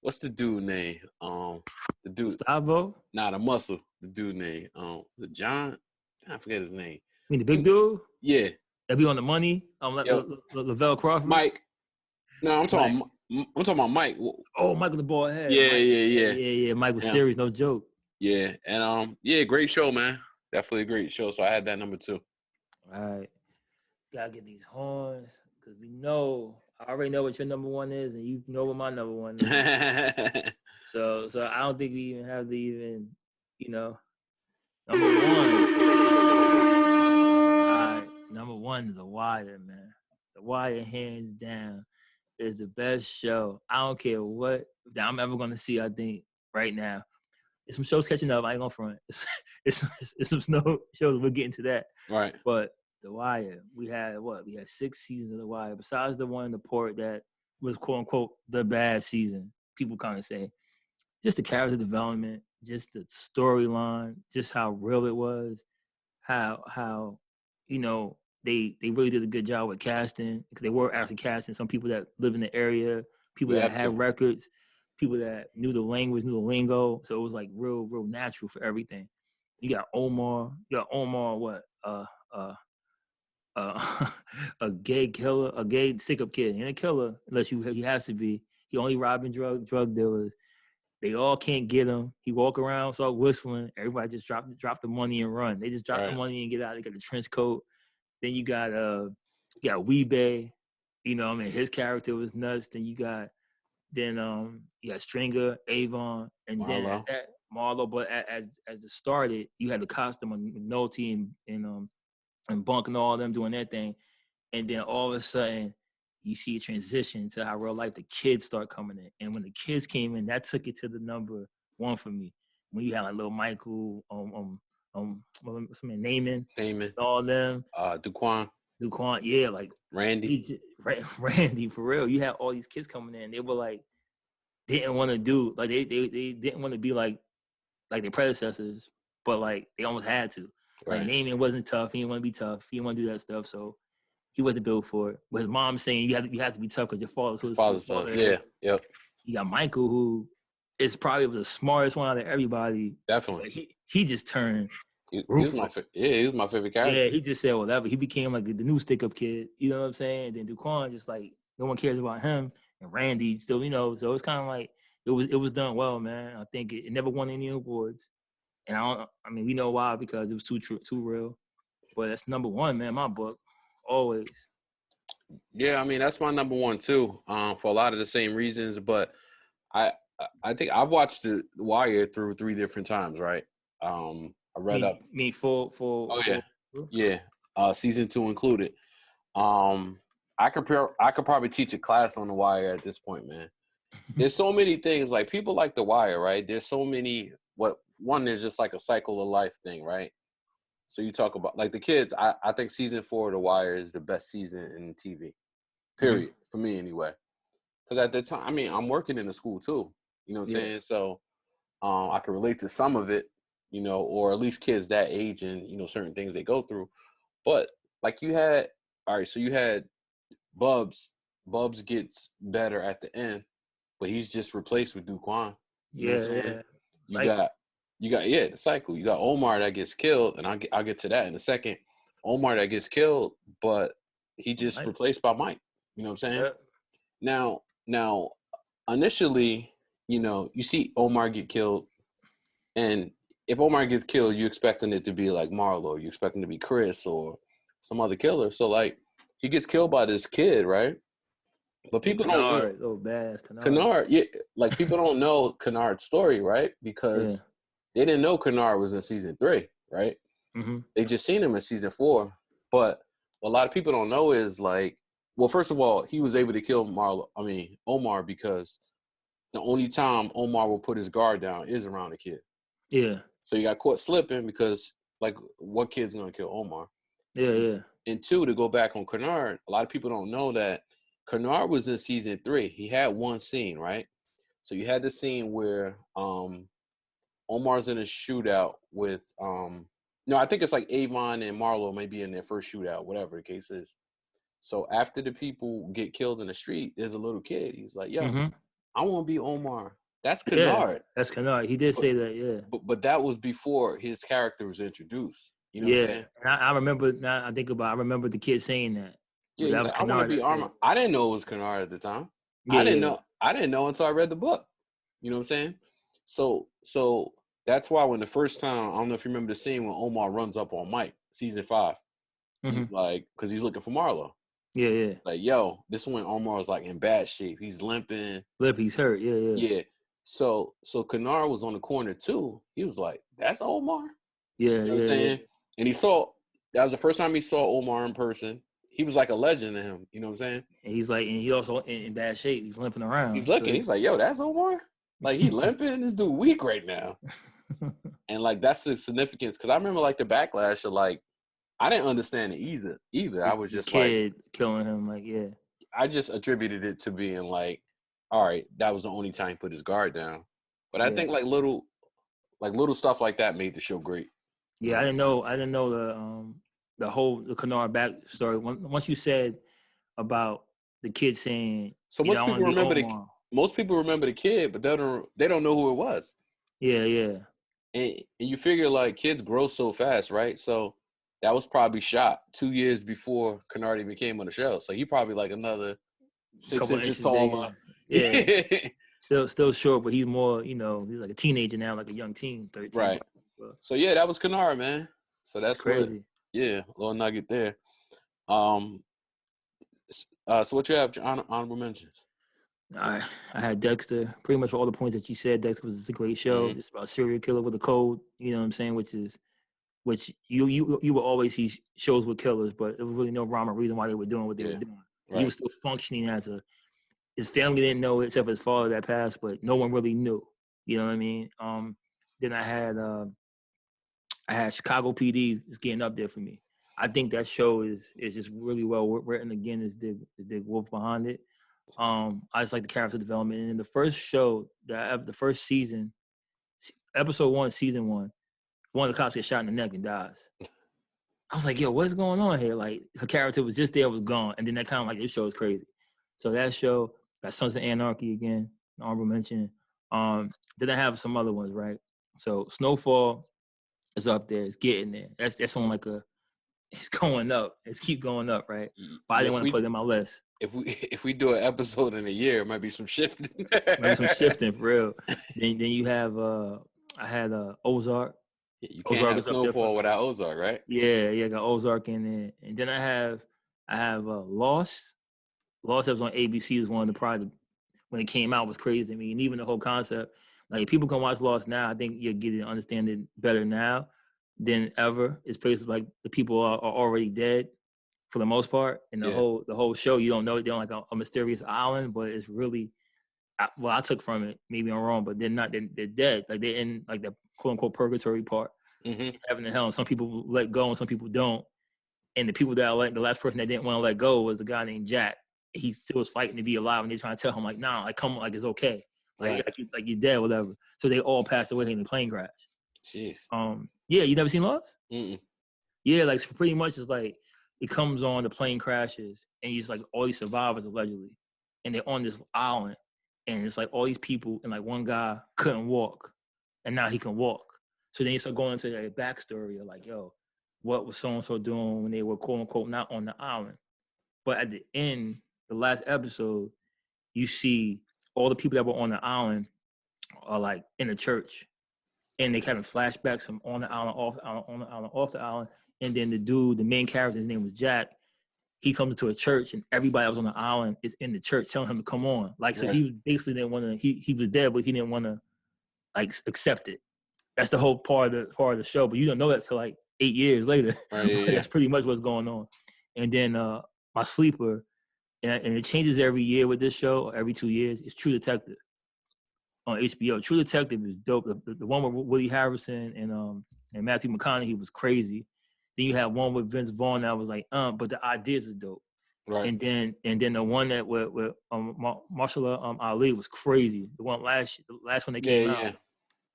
what's the dude name? The dude Gustavo? Nah, the muscle. The dude name. Was it John? I forget his name. I mean the big dude? Yeah. That be on the money. Lavelle Crawford. Mike. No, I'm talking about Mike. Oh, Michael the bald head. Yeah. Mike was serious, no joke. Yeah, and great show, man. Definitely a great show. So I had that number 2. All right, gotta get these horns because I already know what your number 1 is, and you know what my number 1 is. so I don't think we even have to number 1. All right, number 1 is The Wire, man. The Wire, hands down, is the best show. I don't care what that I'm ever gonna see. I think right now, there's some shows catching up. I ain't gonna front. It's some snow shows. We'll get into that. Right. But The Wire, we had 6 seasons of The Wire. Besides the one in the port that was quote unquote the bad season, people kind of say, just the character development, just the storyline, just how real it was, how they really did a good job with casting, because they were actually casting some people that live in the area, people that had records, people that knew the language, knew the lingo. So it was like real natural for everything. You got Omar, a gay killer, a gay stick-up kid, and a killer, unless he has to be. He only robbing drug dealers. They all can't get him. He walk around, start whistling. Everybody just drop the money and run. They just drop the money and get out. They got the trench coat. Then you got Weebay. You know, I mean, his character was nuts. Then you got Stringer, Avon, and then Marlo. Marlo. But as it started, you had the costume on McNulty and Bunk and all of them doing their thing, and then all of a sudden you see a transition to how real life the kids start coming in, and when the kids came in, that took it to the number one for me. When you had like little Michael, what's his name, Naaman, all them, Duquan, yeah, like Randy, Randy, for real. You had all these kids coming in. They were like didn't want to do like they didn't want to be like their predecessors, but like they almost had to. right. Like Naaman wasn't tough. He didn't want to be tough. He didn't want to do that stuff. So he wasn't built for it. But his mom saying you have to be tough because your father's father. Yeah, yep. You got Michael, who is probably the smartest one out of everybody. Definitely. He just turned. He was my favorite character. Yeah, he just said whatever. He became like the new stick-up kid. You know what I'm saying? And then Duquan just like no one cares about him. And Randy still, so it's kind of like it was done well, man. I think it never won any awards. And we know why, because it was too real. But that's number one, man, my book. Always. Yeah, I mean, that's my number one too, for a lot of the same reasons. But I think I've watched The Wire through 3 different times, right? I read up. Full. Oh yeah, yeah. Season 2 included. I could probably teach a class on The Wire at this point, man. There's so many things, like people like The Wire, right? There's so many. There's just like a cycle of life thing, right? So you talk about like the kids. I think season 4 of The Wire is the best season in TV, period, for me anyway. Because at the time, I mean, I'm working in a school too. You know what I'm saying? So I can relate to some of it, or at least kids that age and certain things they go through. But like you had Bubs. Bubs gets better at the end, but he's just replaced with Duquan. You know what I'm saying? You got the cycle. You got Omar that gets killed, and I'll get to that in a second. Omar that gets killed, but he just replaced by Mike. You know what I'm saying? Yeah. Now, initially, you see Omar get killed, and if Omar gets killed, you expecting it to be like Marlo, you expecting it to be Chris or some other killer. So like he gets killed by this kid, right? But people don't know Kennard. Yeah, like people don't know Kennard's story, right? Because they didn't know Kennard was in season 3, right? Mm-hmm. They just seen him in season 4. But what a lot of people don't know is like, well, first of all, he was able to kill Omar, because the only time Omar will put his guard down is around a kid. Yeah. So he got caught slipping because, like, what kid's gonna kill Omar? Yeah. And 2, to go back on Kennard, a lot of people don't know that Kennard was in season 3. He had one scene, right? So you had the scene where Omar's in a shootout with I think it's like Avon and Marlo may be in their first shootout, whatever the case is. So after the people get killed in the street, there's a little kid. He's like, yo, I want to be Omar. That's Kennard. Yeah, that's Kennard. He did say that, yeah. But that was before his character was introduced. You know what I'm saying? I remember, now I remember the kid saying that. Yeah, that was like, Kennard. I want to be Omar. I didn't know it was Kennard at the time. Yeah, I didn't know until I read the book. You know what I'm saying? So that's why when the first time, I don't know if you remember the scene when Omar runs up on Mike, season 5. He's like, because he's looking for Marlo. Yeah. Like, yo, this is when Omar was like in bad shape. He's limping. He's hurt. Yeah. So Kennard was on the corner too. He was like, that's Omar? Yeah. You know what I'm saying? And that was the first time he saw Omar in person. He was like a legend to him. You know what I'm saying? And he's like, and he also in bad shape. He's limping around. He's looking. So. He's like, yo, that's Omar? Like, he limping? This dude weak right now. And like, that's the significance. Because I remember like the backlash of like, I didn't understand it either. I was just kid killing him, like, yeah. I just attributed it to being like, all right, that was the only time he put his guard down. But I think like little stuff like that made the show great. Yeah, I didn't know the Kennard backstory. Once you said about the kid saying, so most people remember the kid, but they don't know who it was. Yeah. And you figure like kids grow so fast, right? So that was probably shot 2 years before Kennard even came on the show. So he probably like another 6 inches taller. Yeah. Still short, but he's more, he's like a teenager now, like a young teen, 13. Right. So yeah, that was Kennard, man. So that's crazy. A little nugget there. So what you have honorable mentions? I had Dexter. Pretty much all the points that you said. Dexter was a great show. Mhm. It's about a serial killer with a code. You know what I'm saying? Which you will always see shows with killers, but there was really no rhyme or reason why they were doing what they were doing. So he was still functioning as his family didn't know it except for his father that passed, but no one really knew. You know what I mean? Then I had Chicago PD is getting up there for me. I think that show is just really well written. Again, is Dick Wolf behind it. I just like the character development. And in the first show, the first season, episode 1, season 1, one of the cops gets shot in the neck and dies. I was like, yo, what's going on here? Like, her character was just there, was gone. And then that kind of like, this show is crazy. So that show, got Sons of Anarchy again, an honorable mention. Then I have some other ones, right? So Snowfall is up there. It's getting there. That's on like it's going up. It's keep going up, right? But I didn't want to put it in my list. If we do an episode in a year, it might be some shifting. Maybe some shifting for real. Then you have I had Ozark. You can't have Snowfall without Ozark, right? Yeah, I got Ozark in there. And then I have Lost. Lost that was on ABC is one of the probably when it came out was crazy. I mean, even the whole concept. Like if people can watch Lost now, I think you'll get to understand it better now than ever. It's places like the people are already dead for the most part. And the whole show, you don't know they're on like a mysterious island, but it's really I took from it, maybe I'm wrong, but they're not. They're dead. Like they're in like the quote unquote purgatory part, heaven and hell. And some people let go, and some people don't. And the people that the last person that didn't want to let go was a guy named Jack. He still was fighting to be alive, and they're trying to tell him like, nah, like come, like it's okay, like you're dead, whatever. So they all passed away in the plane crash. Jeez. Yeah, you never seen Lost? Mm-mm. Yeah, like so pretty much it's like it comes on, the plane crashes, and it's like all these survivors allegedly, and they're on this island. And it's like all these people, and like one guy couldn't walk, and now he can walk. So then you start going into that backstory of like, yo, what was so-and-so doing when they were quote unquote not on the island? But at the end, the last episode, you see all the people that were on the island are like in the church, and they having flashbacks from on the island, off the island, on the island, off the island. And then the main character, his name was Jack. He comes to a church and everybody else on the island is in the church telling him to come on. Like, so he basically didn't want to, he was there, but he didn't want to like accept it. That's the whole part of the show. But you don't know that till like 8 years later. That's pretty much what's going on. And then my sleeper, and it changes every year with this show, or every 2 years, is True Detective on HBO. True Detective is dope. The one with Woody Harrelson and Matthew McConaughey was crazy. Then you have one with Vince Vaughn that was like, but the ideas is dope. Right. And then the one that with Mahershala Ali was crazy. The last one that came out.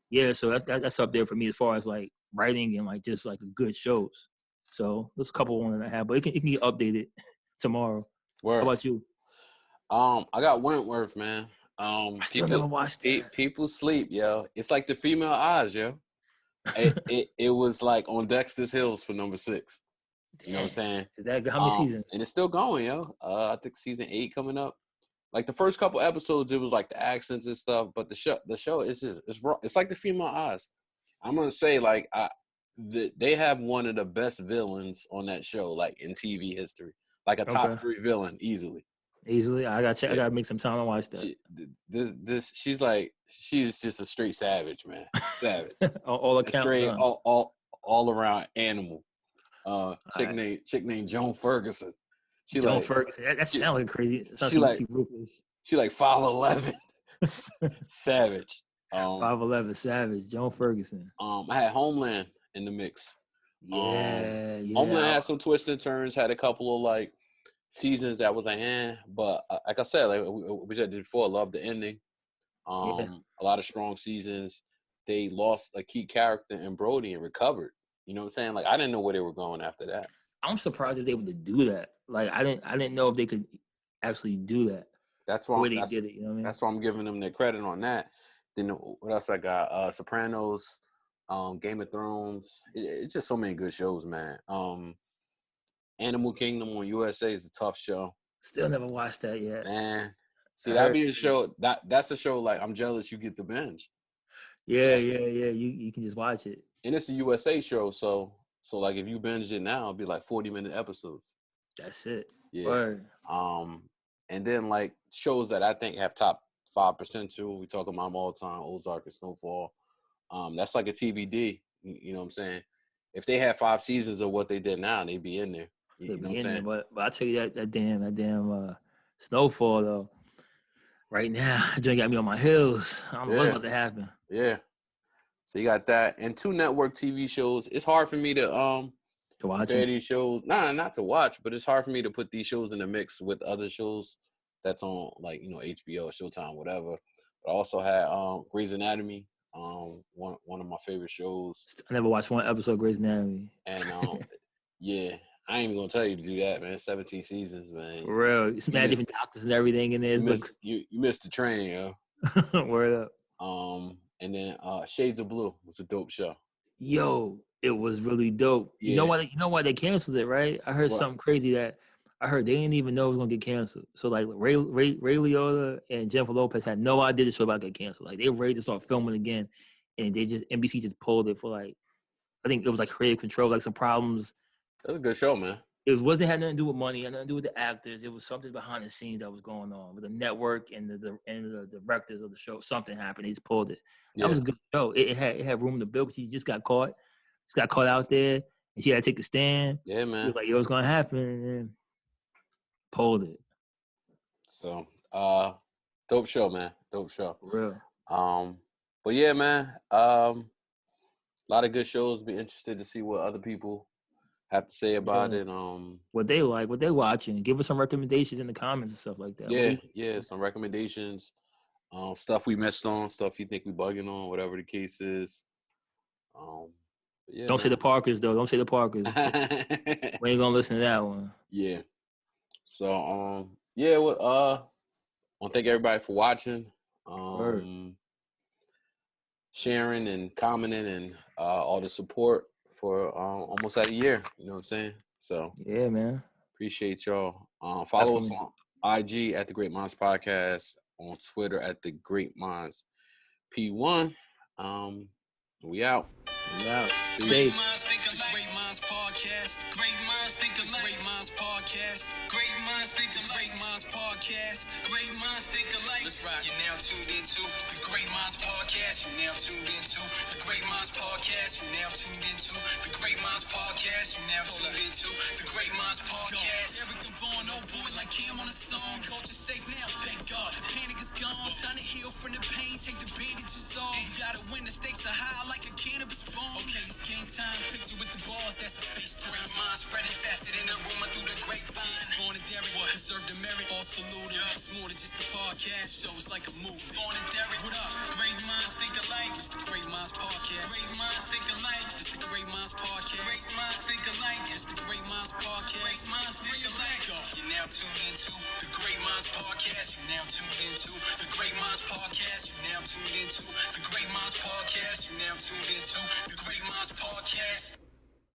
Yeah, so that's up there for me as far as like writing and like just like good shows. So there's a couple ones that I have, but it can get updated tomorrow. Word. How about you? I got Wentworth, man. I still never watched that. People sleep, yo. It's like the female eyes, yo. It was like on Dexter's Hills for number 6. You know what I'm saying? Is that how many seasons? And it's still going, yo. I think season 8 coming up. Like the first couple episodes, it was like the accents and stuff, but the show is just it's like the female eyes. I'm gonna say like they have one of the best villains on that show, like in TV history, like a top 3 villain easily. Easily, I gotta make some time to watch that. She's just a straight savage, man. Savage. all accounts. Straight, all around animal. Chick named Joan Ferguson. Joan Ferguson. That sounds like crazy. She like 5'11", savage. 5'11", savage. Joan Ferguson. I had Homeland in the mix. Yeah. Homeland had some twists and turns. Had a couple of like seasons that was but like I said, like we said this before, I love the ending. A lot of strong seasons. They lost a key character in Brody and recovered. You know what I'm saying? Like I didn't know where they were going after that. I'm surprised they were able to do that. Like I didn't know if they could actually do that. That's why they did it. You know what I mean? That's why I'm giving them their credit on that. Then what else I got? Sopranos, Game of Thrones. It's just so many good shows, man. Animal Kingdom on USA is a tough show. Still never watched that yet. Man, see that'd be a show. That's a show like I'm jealous you get the binge. Yeah. You can just watch it. And it's a USA show, so like if you binge it now, it'd be like 40-minute episodes. That's it. Yeah. And then like shows that I think have top 5 percentile. We talk about them all the time, Ozark and Snowfall. That's like a TBD. You know what I'm saying? If they had 5 seasons of what they did now, they'd be in there. You know what I'm saying? But I tell you that damn Snowfall though. Right now, it just got me on my heels. I don't know what's about to happen. Yeah. So you got that, and 2 network TV shows. It's hard for me to watch compare these shows. Nah, not to watch, but it's hard for me to put these shows in the mix with other shows that's on, like, you know, HBO, Showtime, whatever. But I also had Grey's Anatomy, one of my favorite shows. I never watched one episode of Grey's Anatomy. And yeah, I ain't even gonna tell you to do that, man. 17 seasons, man. For real, it's mad different doctors and everything in there. You missed the train, yo. Word up. And then Shades of Blue was a dope show. Yo, it was really dope. Yeah. You know why they canceled it, right? I heard something crazy that I heard they didn't even know it was gonna get canceled. So like Ray Liotta and Jennifer Lopez had no idea the show about to get canceled. Like they were ready to start filming again, and NBC just pulled it for like, I think it was like creative control, like some problems. That was a good show, man. It had nothing to do with money, had nothing to do with the actors. It was something behind the scenes that was going on with the network and the directors of the show. Something happened. They just pulled it. That was a good show. It had room to build. She just got caught. She got caught out there, and she had to take the stand. Yeah, man. She was like, "Yo, what's gonna happen?" And then pulled it. So, dope show, man. Dope show. For real. But yeah, man. A lot of good shows. Be interested to see what other people have to say about it. What they like, what they watching. Give us some recommendations in the comments and stuff like that. Yeah. Some recommendations. Stuff we missed on, stuff you think we bugging on, whatever the case is. Don't say the Parkers though. Don't say the Parkers. We ain't gonna listen to that one. Yeah. So I want to thank everybody for watching, sharing and commenting, and all the support for almost a year. You know what I'm saying? So yeah, man. Appreciate y'all. Follow us on IG at the Great Minds Podcast, on Twitter at the Great Minds P1. We out. Safe. Great Minds Podcast. Great Minds think alike. Great Minds Podcast. Great Minds think alike. Great Minds Podcast. Great Minds think alike. Let's rock. You're now tuned into the Great Minds Podcast. You're now tuned into the Great Minds Podcast. You're now tuned into the Great Minds Podcast. You're now tuned into the Great Minds Podcast. Derrick and Vaughn, oh boy, like Cam on a song. Culture safe now, thank God. The panic is gone. Time to heal from the pain. Take the bandages off. You gotta win. The stakes are high like a cannabis bomb. Okay, it's game time. Picture with the balls. That's a FaceTime. Great minds spreading faster than a rumor through the grapevine. Vaughn and Derrick deserve the merit. All salute. It's more than just a podcast. Shows like a movie. Vaughn and Derrick, what up? Great minds think alike. It's the Great Minds Podcast. Great minds think alike. It's the Great Minds Podcast. Great minds think alike. It's the Great Minds Podcast. Great minds think alike. You're now tuned into the Great Minds Podcast. You're now tuned into the Great Minds Podcast. You're now tuned into the Great Minds Podcast. You're now tuned into the Great Minds Podcast.